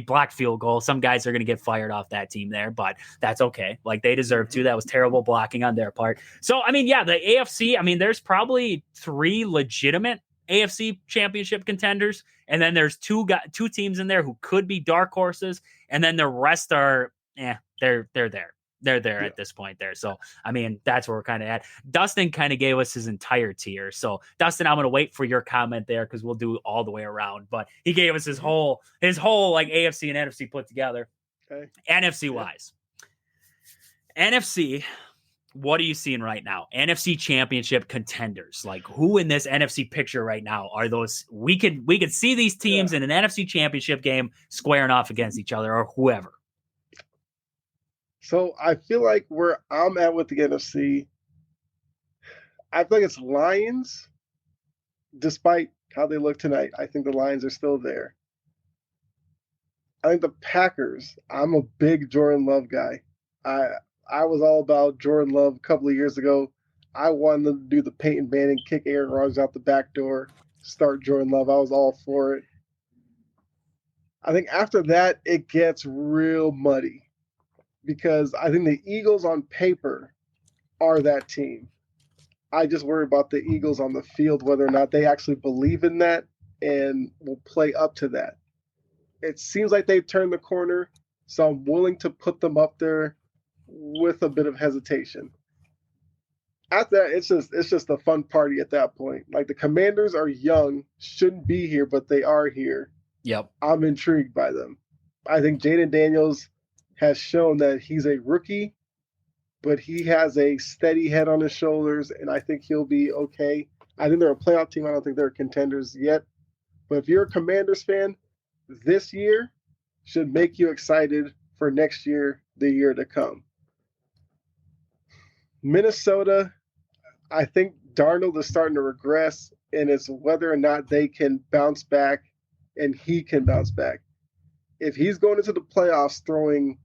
Speaker 1: Blocked field goal. Some guys are going to get fired off that team there, but that's okay. Like they deserve to. That was terrible blocking on their part. So, the AFC, there's probably three legitimate AFC championship contenders. And then there's two teams in there who could be dark horses. And then the rest are, they're there. They're there at this point there. So, that's where we're kind of at. Dustin kind of gave us his entire tier. So, Dustin, I'm going to wait for your comment there because we'll do all the way around. But he gave us his whole like AFC and NFC put together. Okay. NFC wise. NFC, what are you seeing right now? NFC championship contenders. Like who in this NFC picture right now are those? We could see these teams in an NFC championship game squaring off against each other or whoever.
Speaker 2: So I feel like where I'm at with the NFC, I feel like it's Lions, despite how they look tonight. I think the Lions are still there. I think the Packers, I'm a big Jordan Love guy. I was all about Jordan Love a couple of years ago. I wanted them to do the Peyton Manning, kick Aaron Rodgers out the back door, start Jordan Love. I was all for it. I think after that, it gets real muddy because I think the Eagles on paper are that team. I just worry about the Eagles on the field, whether or not they actually believe in that and will play up to that. It seems like they've turned the corner, so I'm willing to put them up there with a bit of hesitation. After that, it's just a fun party at that point. Like the Commanders are young, shouldn't be here, but they are here.
Speaker 1: Yep.
Speaker 2: I'm intrigued by them. I think Jaden Daniels has shown that he's a rookie, but he has a steady head on his shoulders, and I think he'll be okay. I think they're a playoff team. I don't think they're contenders yet. But if you're a Commanders fan, this year should make you excited for next year, the year to come. Minnesota, I think Darnold is starting to regress, and it's whether or not they can bounce back and he can bounce back. If he's going into the playoffs throwing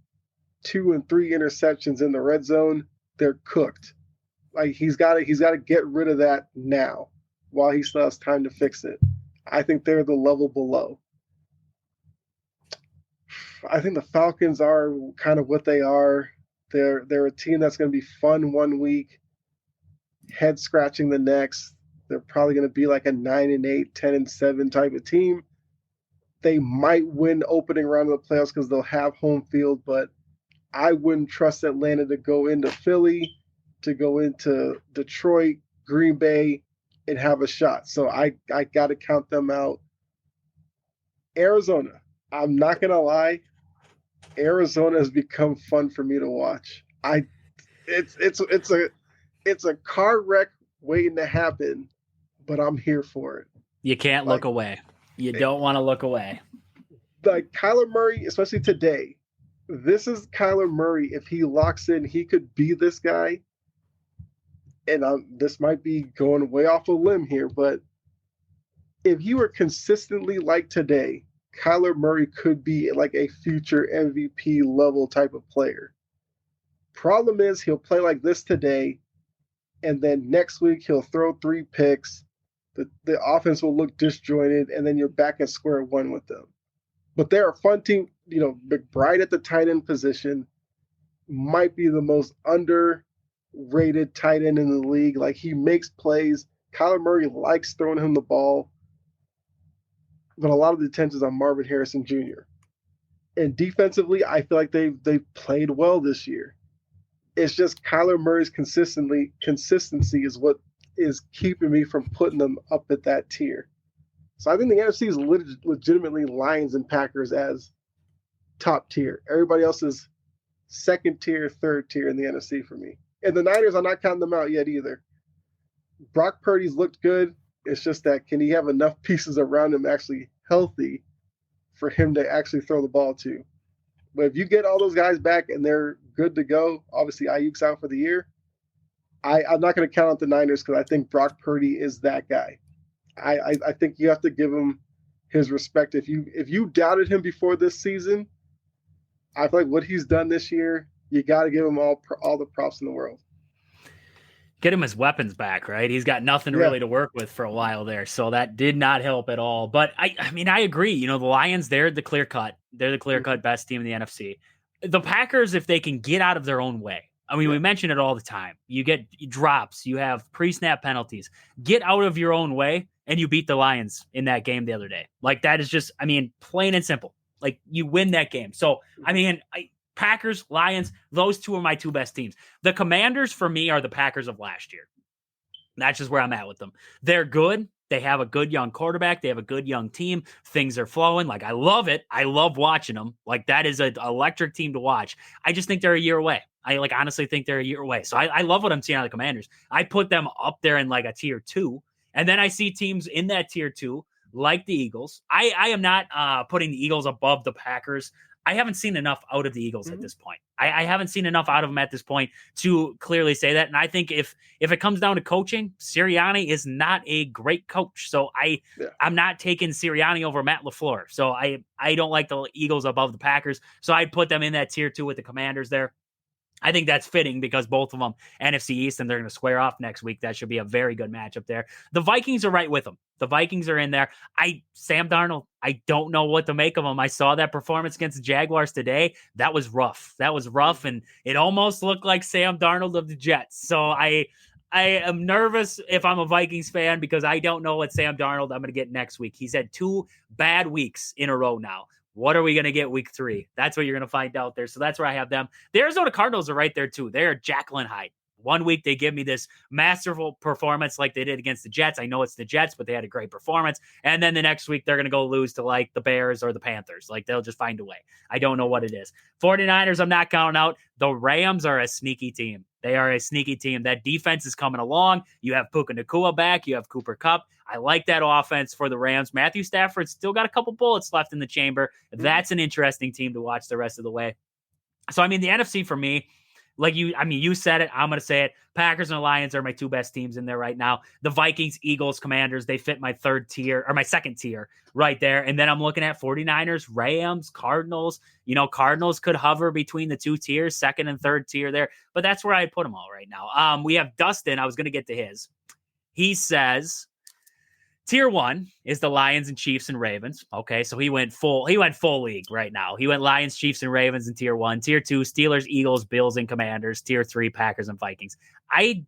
Speaker 2: 2 and 3 interceptions in the red zone, they're cooked. Like he's got to get rid of that now while he still has time to fix it. I think they're the level below. I think the Falcons are kind of what they are. They're a team that's going to be fun one week, head scratching the next. They're probably going to be like a 9-8, 10-7 type of team. They might win opening round of the playoffs because they'll have home field, but I wouldn't trust Atlanta to go into Philly, to go into Detroit, Green Bay, and have a shot. So I got to count them out. Arizona, I'm not going to lie, Arizona has become fun for me to watch. It's a car wreck waiting to happen, but I'm here for it.
Speaker 1: You can't look away. You don't want to look away.
Speaker 2: Like Kyler Murray, especially today, this is Kyler Murray. If he locks in, he could be this guy. And this might be going way off a limb here, but if he were consistently like today, Kyler Murray could be like a future MVP level type of player. Problem is, he'll play like this today, and then next week he'll throw 3 picks. The offense will look disjointed, and then you're back at square one with them. But they're a fun team. You know, McBride at the tight end position might be the most underrated tight end in the league. Like, he makes plays. Kyler Murray likes throwing him the ball. But a lot of the attention is on Marvin Harrison Jr. And defensively, I feel like they've played well this year. It's just Kyler Murray's consistency is what is keeping me from putting them up at that tier. So I think the NFC is legitimately Lions and Packers as top tier. Everybody else is second tier, third tier in the NFC for me. And the Niners, I'm not counting them out yet either. Brock Purdy's looked good. It's just that can he have enough pieces around him actually healthy for him to actually throw the ball to? But if you get all those guys back and they're good to go, obviously Ayuk's out for the year. I'm not going to count out the Niners because I think Brock Purdy is that guy. I think you have to give him his respect. If you doubted him before this season, I feel like what he's done this year, you got to give him all the props in the world.
Speaker 1: Get him his weapons back, right? He's got nothing really to work with for a while there, so that did not help at all. But I mean, I agree. You know, the Lions, they're the clear cut best team in the NFC. The Packers, if they can get out of their own way. I mean, we mention it all the time. You get drops, you have pre-snap penalties. Get out of your own way, and you beat the Lions in that game the other day. Like, that is just, I mean, plain and simple. Like, you win that game. So, I mean, Packers, Lions, those two are my 2 best teams. The Commanders, for me, are the Packers of last year. That's just where I'm at with them. They're good. They have a good young quarterback. They have a good young team. Things are flowing. Like, I love it. I love watching them. Like, that is an electric team to watch. I just think they're a year away. I honestly think they're a year away. So I love what I'm seeing out of the Commanders. I put them up there in like a tier 2. And then I see teams in that tier 2, like the Eagles. I am not putting the Eagles above the Packers. I haven't seen enough out of the Eagles at this point. I haven't seen enough out of them at this point to clearly say that. And I think if it comes down to coaching, Sirianni is not a great coach. So I'm not taking Sirianni over Matt LaFleur. So I don't like the Eagles above the Packers. So I'd put them in that tier 2 with the Commanders there. I think that's fitting because both of them NFC East and they're going to square off next week. That should be a very good matchup there. The Vikings are right with them. The Vikings are in there. Sam Darnold, I don't know what to make of him. I saw that performance against the Jaguars today. That was rough. And it almost looked like Sam Darnold of the Jets. So I am nervous if I'm a Vikings fan because I don't know what Sam Darnold I'm going to get next week. He's had 2 bad weeks in a row now. What are we going to get week 3? That's what you're going to find out there. So that's where I have them. The Arizona Cardinals are right there too. They're Jekyll and Hyde. One week they give me this masterful performance like they did against the Jets. I know it's the Jets, but they had a great performance. And then the next week they're going to go lose to like the Bears or the Panthers. Like they'll just find a way. I don't know what it is. 49ers, I'm not counting out. The Rams are a sneaky team. They are a sneaky team. That defense is coming along. You have Puka Nacua back. You have Cooper Kupp. I like that offense for the Rams. Matthew Stafford's still got a couple bullets left in the chamber. That's an interesting team to watch the rest of the way. So, I mean, the NFC for me, you said it. I'm going to say it. Packers and Lions are my 2 best teams in there right now. The Vikings, Eagles, Commanders, they fit my my second tier right there. And then I'm looking at 49ers, Rams, Cardinals. Cardinals could hover between the 2 tiers, second and third tier there. But that's where I put them all right now. We have Dustin. I was going to get to his. He says, Tier 1 is the Lions and Chiefs and Ravens. Okay, so he went full league right now. He went Lions, Chiefs, and Ravens in Tier 1. Tier 2, Steelers, Eagles, Bills, and Commanders. Tier 3, Packers and Vikings. I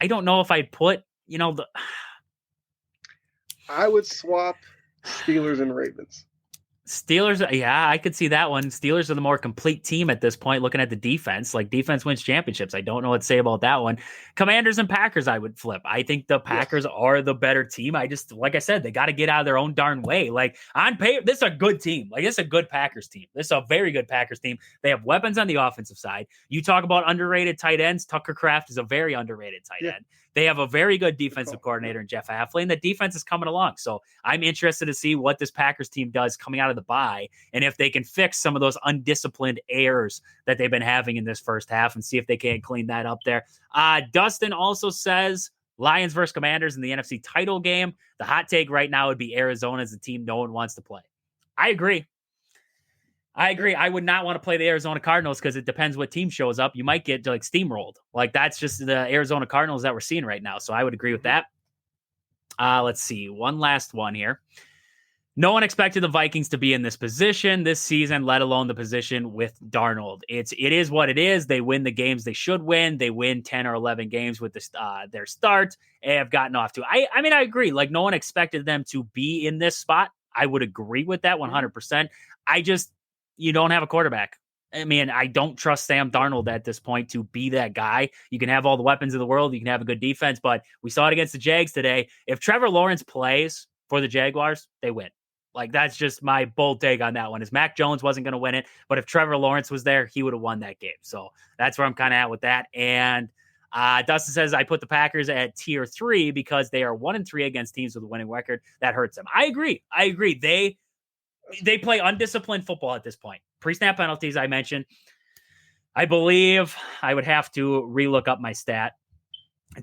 Speaker 1: don't know if I'd put,
Speaker 2: I would swap Steelers and Ravens.
Speaker 1: Steelers, yeah, I could see that one. Steelers are the more complete team at this point, looking at the defense. Like, defense wins championships. I don't know what to say about that one. Commanders and Packers, I would flip. I think the Packers are the better team. Like I said, they got to get out of their own darn way. Like, on paper, this is a good team. Like, this is a good Packers team. This is a very good Packers team. They have weapons on the offensive side. You talk about underrated tight ends. Tucker Kraft is a very underrated tight end. They have a very good defensive coordinator in Jeff Hafley, and the defense is coming along. So I'm interested to see what this Packers team does coming out of the bye and if they can fix some of those undisciplined errors that they've been having in this first half and see if they can clean that up there. Dustin also says Lions versus Commanders in the NFC title game. The hot take right now would be Arizona as a team no one wants to play. I agree. I would not want to play the Arizona Cardinals because it depends what team shows up. You might get like steamrolled. Like, that's just the Arizona Cardinals that we're seeing right now. So I would agree with that. Let's see. One last one here. No one expected the Vikings to be in this position this season, let alone the position with Darnold. It is what it is. They win the games they should win. They win 10 or 11 games with their start and have gotten off to. I agree. Like, no one expected them to be in this spot. I would agree with that 100%. You don't have a quarterback. I mean, I don't trust Sam Darnold at this point to be that guy. You can have all the weapons in the world. You can have a good defense, but we saw it against the Jags today. If Trevor Lawrence plays for the Jaguars, they win. Like, that's just my bold take on that one. Is Mac Jones wasn't going to win it, but if Trevor Lawrence was there, he would have won that game. So that's where I'm kind of at with that. And Dustin says, I put the Packers at tier 3 because they are 1-3 against teams with a winning record. That hurts them. I agree. They play undisciplined football at this point. Pre-snap penalties, I mentioned. I believe I would have to relook up my stat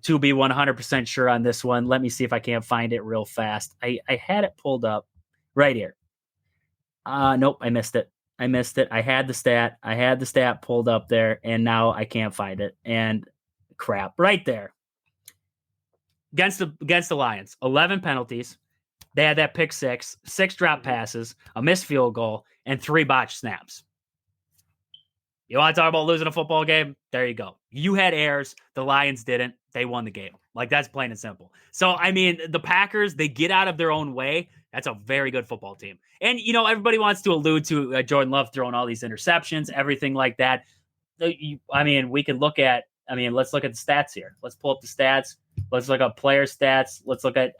Speaker 1: to be 100% sure on this one. Let me see if I can't find it real fast. I had it pulled up right here. Nope, I missed it. I had the stat pulled up there, and now I can't find it. And crap, right there. Against the Lions, 11 penalties. They had that pick 6 drop passes, a missed field goal, and 3 botched snaps. You want to talk about losing a football game? There you go. You had errors. The Lions didn't. They won the game. Like, that's plain and simple. So, I mean, the Packers, they get out of their own way. That's a very good football team. And, everybody wants to allude to Jordan Love throwing all these interceptions, everything like that. We could look at, let's look at the stats here. Let's pull up the stats. Let's look up player stats. Let's look at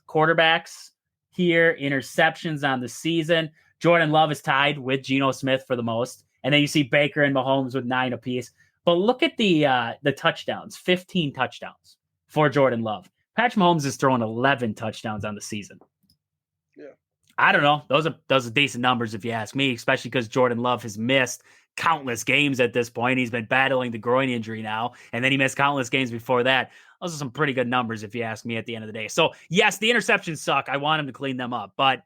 Speaker 1: quarterbacks here, interceptions on the season. Jordan Love is tied with Geno Smith for the most. And then you see Baker and Mahomes with 9 apiece. But look at the touchdowns, 15 touchdowns for Jordan Love. Patrick Mahomes is throwing 11 touchdowns on the season.
Speaker 2: Yeah.
Speaker 1: I don't know. Those are decent numbers if you ask me, especially because Jordan Love has missed countless games at this point. He's been battling the groin injury now, and then he missed countless games before that. Those are some pretty good numbers if you ask me at the end of the day. So, yes, the interceptions suck. I want him to clean them up. But,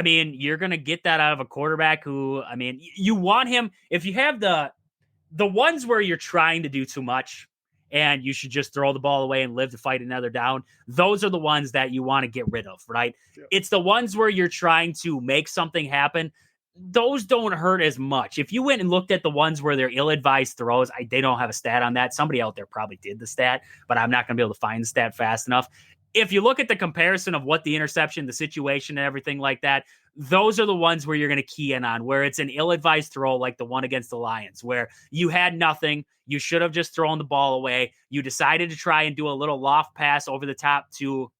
Speaker 1: you're going to get that out of a quarterback who, you want him – if you have the the ones where you're trying to do too much and you should just throw the ball away and live to fight another down, those are the ones that you want to get rid of, right? Yeah. It's the ones where you're trying to make something happen. Those don't hurt as much. If you went and looked at the ones where they're ill-advised throws, they don't have a stat on that. Somebody out there probably did the stat, but I'm not going to be able to find the stat fast enough. If you look at the comparison of what the interception, the situation, and everything like that, those are the ones where you're going to key in on, where it's an ill-advised throw like the one against the Lions, where you had nothing. You should have just thrown the ball away. You decided to try and do a little loft pass over the top to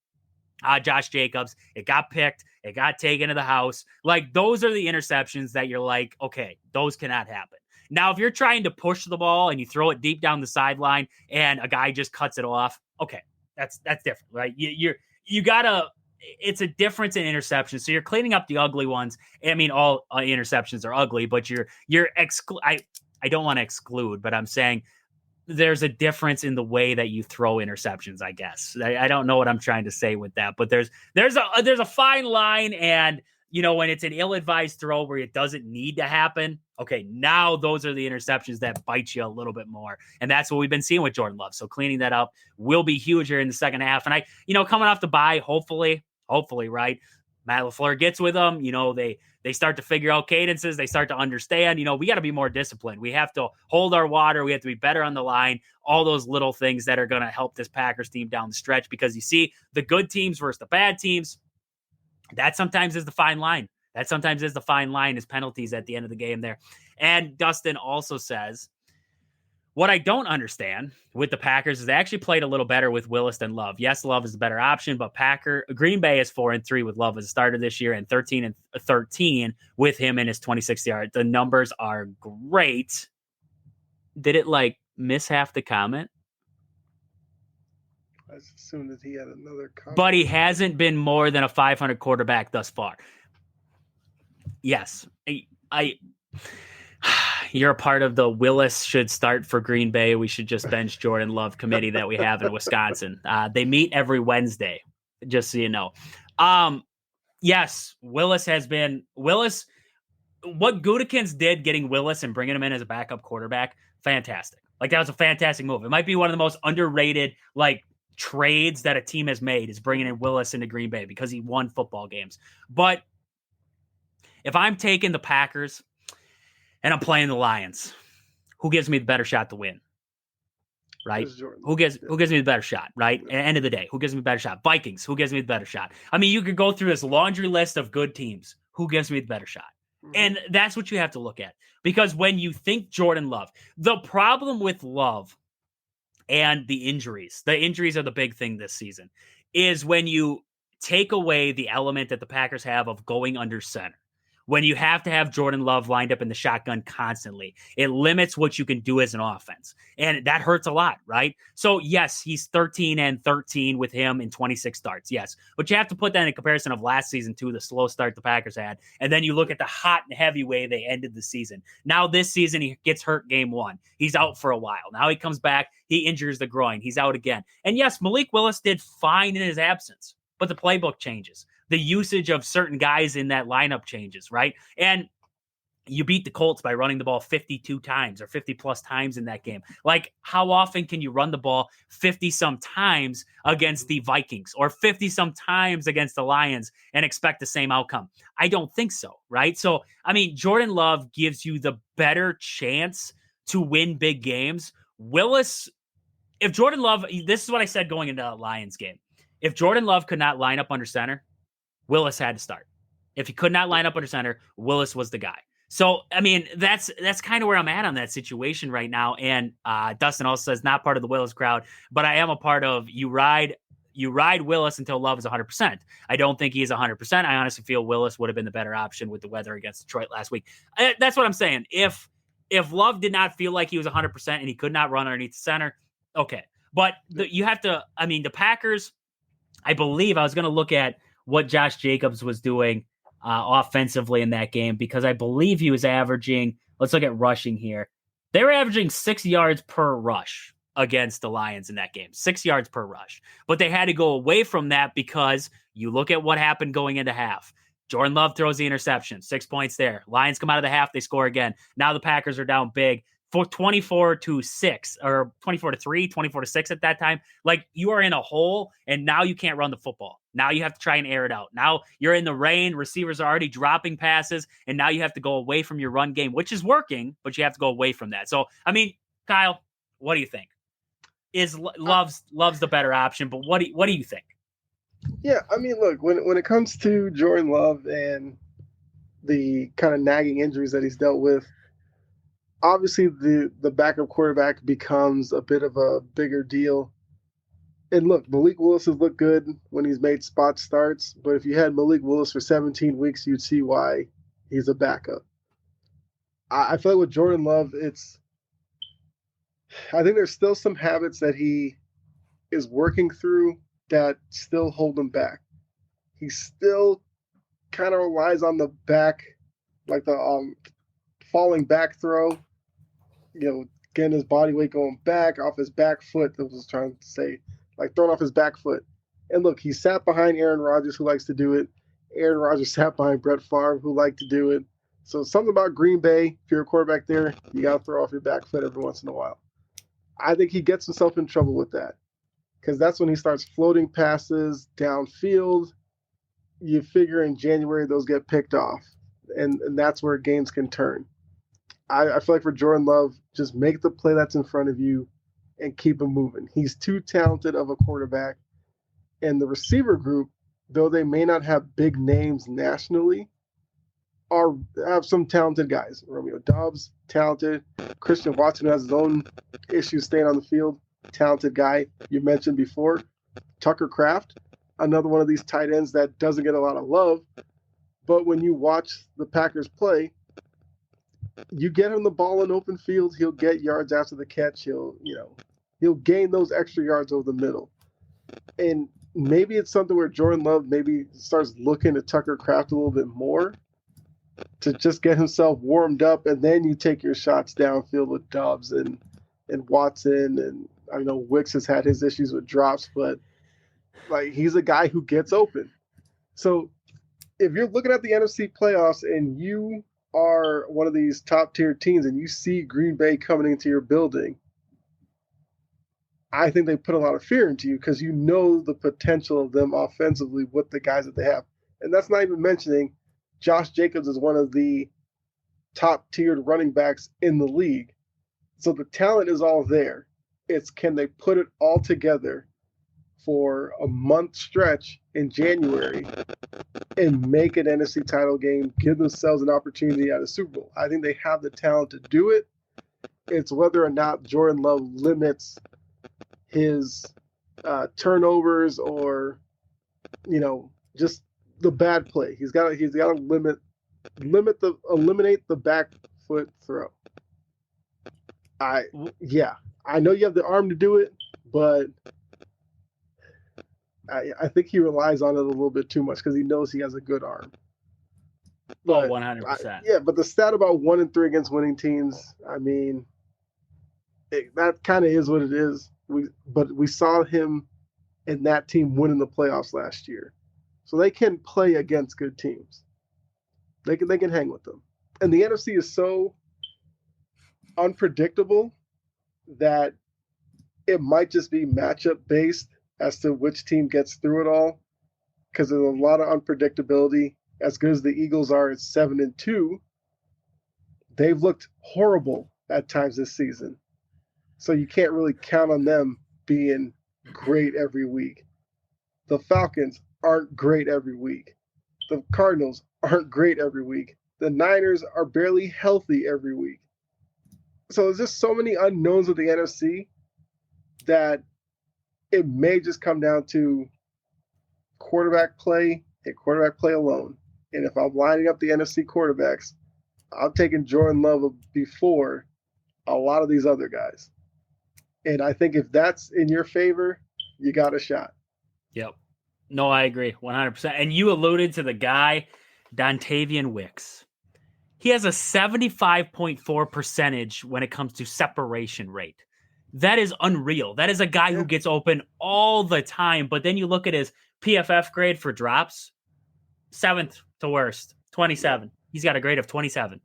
Speaker 1: Josh Jacobs. It got picked. It got taken to the house. Like, those are the interceptions that you're like, okay, those cannot happen. Now, if you're trying to push the ball and you throw it deep down the sideline and a guy just cuts it off, okay, that's different, right? You gotta. It's a difference in interceptions. So you're cleaning up the ugly ones. I mean, all interceptions are ugly, but I don't want to exclude, but I'm saying there's a difference in the way that you throw interceptions, I guess. I don't know what I'm trying to say with that, but there's a fine line. And, when it's an ill-advised throw where it doesn't need to happen, okay, now those are the interceptions that bite you a little bit more. And that's what we've been seeing with Jordan Love. So cleaning that up will be huge here in the second half. And coming off the bye, hopefully, right? Matt LaFleur gets with them. They start to figure out cadences. They start to understand, we got to be more disciplined. We have to hold our water. We have to be better on the line. All those little things that are going to help this Packers team down the stretch, because you see the good teams versus the bad teams. That sometimes is the fine line. Is penalties at the end of the game there. And Dustin also says, what I don't understand with the Packers is they actually played a little better with Willis than Love. Yes, Love is the better option, but Green Bay is 4-3 with Love as a starter this year and 13-13 with him in his 26th yard. The numbers are great. Did it miss half the comment?
Speaker 2: I assumed that he had another comment.
Speaker 1: But he hasn't been more than a 500 quarterback thus far. Yes. You're a part of the Willis should start for Green Bay. We should just bench Jordan Love committee that we have in Wisconsin. They meet every Wednesday, just so you know. Yes, Willis. What Gutekunst did getting Willis and bringing him in as a backup quarterback, fantastic. That was a fantastic move. It might be one of the most underrated, trades that a team has made, is bringing in Willis into Green Bay because he won football games. But if I'm taking the Packers and I'm playing the Lions, who gives me the better shot to win? Right? Who gives me the better shot, right? At the end of the day, who gives me the better shot? Vikings, who gives me the better shot? I mean, you could go through this laundry list of good teams. Who gives me the better shot? Mm-hmm. And that's what you have to look at. Because when you think Jordan Love, the problem with Love and the injuries are the big thing this season, is when you take away the element that the Packers have of going under center. When you have to have Jordan Love lined up in the shotgun constantly, it limits what you can do as an offense. And that hurts a lot, right? So, yes, he's 13-13 with him in 26 starts. Yes. But you have to put that in comparison of last season, too, the slow start the Packers had. And then you look at the hot and heavy way they ended the season. Now this season, he gets hurt game one. He's out for a while. Now he comes back. He injures the groin. He's out again. And, yes, Malik Willis did fine in his absence. But the playbook changes. The usage of certain guys in that lineup changes, right? And you beat the Colts by running the ball 52 times or 50 plus times in that game. How often can you run the ball 50 some times against the Vikings or 50 some times against the Lions and expect the same outcome? I don't think so, right? So, I mean, Jordan Love gives you the better chance to win big games. Willis, if Jordan Love, this is what I said going into the Lions game. If Jordan Love could not line up under center, Willis had to start. If he could not line up under center, Willis was the guy. So, I mean, that's kind of where I'm at on that situation right now. And Dustin also says, not part of the Willis crowd, but I am a part of you ride Willis until Love is 100%. I don't think he's 100%. I honestly feel Willis would have been the better option with the weather against Detroit last week. That's what I'm saying. If Love did not feel like he was 100% and he could not run underneath the center, okay. But you have to, I mean, the Packers, I believe I was going to look at what Josh Jacobs was doing offensively in that game, because I believe he was averaging, let's look at rushing here. They were averaging 6 yards per rush against the Lions in that game, 6 yards per rush. But they had to go away from that because you look at what happened going into half. Jordan Love throws the interception, 6 points there. Lions come out of the half, they score again. Now the Packers are down big. for 24-6 or 24-3, 24-6 at that time. Like, you are in a hole, and now you can't run the football. Now you have to try and air it out. Now you're in the rain. Receivers are already dropping passes, and now you have to go away from your run game, which is working, but you have to go away from that. So, I mean, Kyle, what do you think? Love's the better option, but what do you think?
Speaker 2: Yeah, I mean, look, when it comes to Jordan Love and the kind of nagging injuries that he's dealt with, obviously the backup quarterback becomes a bit of a bigger deal. And look, Malik Willis has looked good when he's made spot starts, but if you had Malik Willis for 17 weeks, you'd see why he's a backup. I feel like with Jordan Love, I think there's still some habits that he is working through that still hold him back. He still kind of relies on the back, like the falling back throw, getting his body weight going back off his back foot. That was trying to say, like throwing off his back foot. And look, he sat behind Aaron Rodgers, who likes to do it. Aaron Rodgers sat behind Brett Favre, who liked to do it. So something about Green Bay, if you're a quarterback there, you got to throw off your back foot every once in a while. I think he gets himself in trouble with that, because that's when he starts floating passes downfield. You figure in January those get picked off, and that's where games can turn. I feel like for Jordan Love, just make the play that's in front of you and keep him moving. He's too talented of a quarterback. And the receiver group, though they may not have big names nationally, have some talented guys. Romeo Doubs, talented. Christian Watson has his own issues staying on the field. Talented guy you mentioned before. Tucker Kraft, another one of these tight ends that doesn't get a lot of love. But when you watch the Packers play, you get him the ball in open field, he'll get yards after the catch. He'll gain those extra yards over the middle. And maybe it's something where Jordan Love maybe starts looking at Tucker Kraft a little bit more to just get himself warmed up, and then you take your shots downfield with Dobbs and Watson. And I know Wicks has had his issues with drops, but like, he's a guy who gets open. So if you're looking at the NFC playoffs and you are one of these top tier teams and you see Green Bay coming into your building, I think they put a lot of fear into you, because you know the potential of them offensively with the guys that they have. And that's not even mentioning Josh Jacobs is one of the top tiered running backs in the league. So the talent is all there. It's, can they put it all together for a month stretch in January and make an NFC title game, give themselves an opportunity at a Super Bowl? I think they have the talent to do it. It's whether or not Jordan Love limits his turnovers or, just the bad play. He's got to eliminate the back foot throw. I know you have the arm to do it, but I think he relies on it a little bit too much, because he knows he has a good arm.
Speaker 1: But, 100%.
Speaker 2: But the stat about 1-3 against winning teams, I mean, that kind of is what it is. But we saw him and that team winning the playoffs last year. So they can play against good teams. They can hang with them. And the NFC is so unpredictable that it might just be matchup based as to which team gets through it all, because there's a lot of unpredictability. As good as the Eagles are at 7-2, they've looked horrible at times this season. So you can't really count on them being great every week. The Falcons aren't great every week. The Cardinals aren't great every week. The Niners are barely healthy every week. So there's just so many unknowns with the NFC that it may just come down to quarterback play and quarterback play alone. And if I'm lining up the NFC quarterbacks, I'm taking Jordan Love before a lot of these other guys. And I think if that's in your favor, you got a shot.
Speaker 1: Yep. No, I agree 100%. And you alluded to the guy, Dontavian Wicks. He has a 75.4% when it comes to separation rate. That is unreal. That is a guy who gets open all the time. But then you look at his PFF grade for drops, 7th to worst, 27. He's got a grade of 27.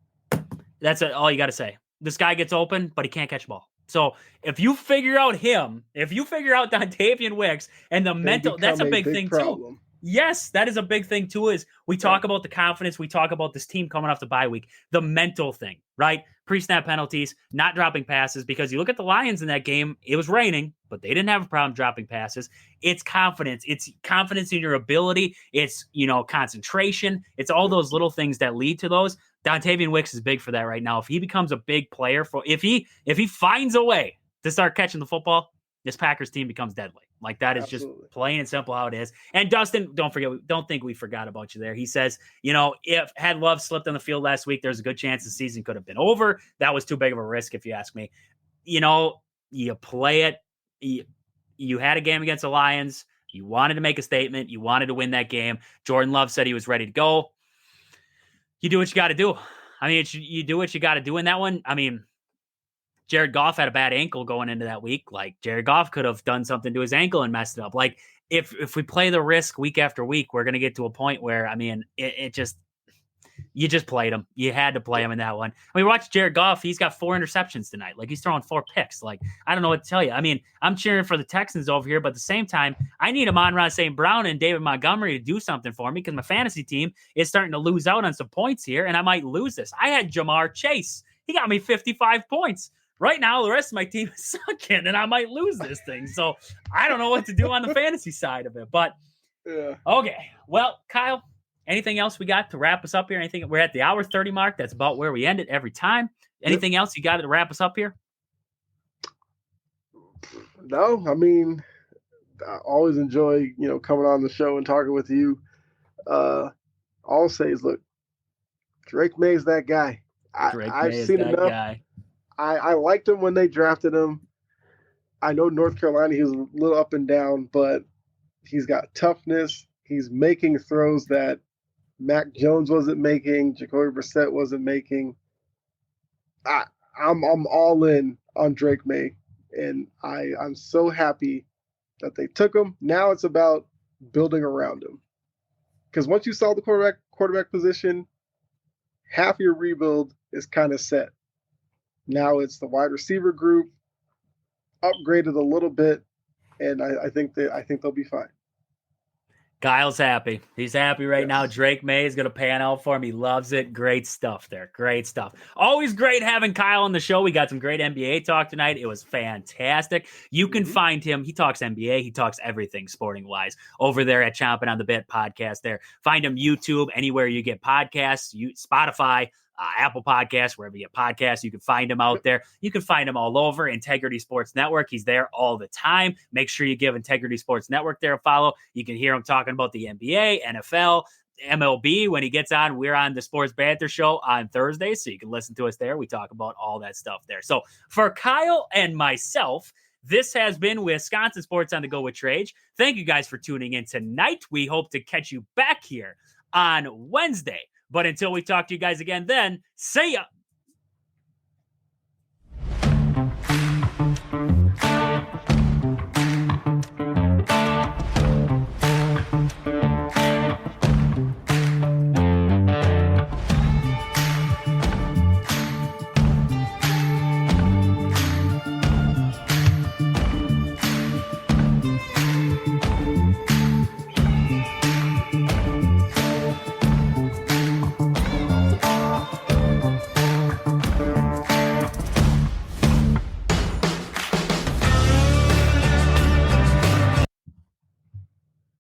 Speaker 1: That's all you got to say. this guy gets open, but he can't catch the ball. So if you figure out Dontavian Wicks and the mental, that's a big thing
Speaker 2: problem.
Speaker 1: too. Yes, that is a big thing too. Is we talk about the confidence, we talk about this team coming off the bye week, the mental thing, right? Pre-snap penalties, not dropping passes, because you look at the Lions in that game, it was raining, but they didn't have a problem dropping passes. It's confidence. It's confidence in your ability. It's, concentration. It's all those little things that lead to those. Dontavian Wicks is big for that right now. If he becomes a big player, if he finds a way to start catching the football, this Packers team becomes deadly. Like, that is just plain and simple how it is. And Dustin, don't think we forgot about you there. He says, if had Love slipped on the field last week, there's a good chance the season could have been over. That was too big of a risk, if you ask me. You play it. You had a game against the Lions. You wanted to make a statement. You wanted to win that game. Jordan Love said he was ready to go. You do what you got to do. I mean, you do what you got to do in that one. I mean, Jared Goff had a bad ankle going into that week. Like, Jared Goff could have done something to his ankle and messed it up. Like, if we play the risk week after week, we're going to get to a point where, I mean, you just played him. You had to play him in that one. I mean, watch Jared Goff. He's got 4 interceptions tonight. Like, he's throwing 4 picks. Like, I don't know what to tell you. I mean, I'm cheering for the Texans over here, but at the same time, I need Amon-Ra St. Brown and David Montgomery to do something for me, because my fantasy team is starting to lose out on some points here, and I might lose this. I had Jamar Chase. He got me 55 points. Right now, the rest of my team is sucking, and I might lose this thing. So I don't know what to do on the fantasy side of it. But, Okay. Well, Kyle, anything else we got to wrap us up here? Anything? We're at the hour 30 mark. That's about where we end it every time. Anything else you got to wrap us up here?
Speaker 2: No, I mean, I always enjoy, coming on the show and talking with you. All I'll say is, look, Drake May's that guy. I've seen enough. Guy. I liked him when they drafted him. I know North Carolina, he was a little up and down, but he's got toughness. He's making throws that Mac Jones wasn't making, Jacoby Brissett wasn't making. I'm all in on Drake May, and I'm so happy that they took him. Now it's about building around him, because once you saw the quarterback position, half your rebuild is kind of set. Now it's the wide receiver group, upgraded a little bit, and I think they'll be fine.
Speaker 1: Kyle's happy. He's happy right now. Drake May is going to pan out for him. He loves it. Great stuff there. Great stuff. Always great having Kyle on the show. We got some great NBA talk tonight. It was fantastic. You can find him. He talks NBA. He talks everything sporting-wise over there at Chomping on the Bit podcast there. Find him YouTube, anywhere you get podcasts, Spotify, Apple Podcasts, wherever you get podcasts. You can find him out there. You can find him all over. Integrity Sports Network. He's there all the time. Make sure you give Integrity Sports Network there a follow. You can hear him talking about the NBA, NFL, MLB. When he gets on, we're on the Sports Banter Show on Thursday, so you can listen to us there. We talk about all that stuff there. So for Kyle and myself, this has been Wisconsin Sports on the Go with Trage. Thank you guys for tuning in tonight. We hope to catch you back here on Wednesday. But until we talk to you guys again then, see ya.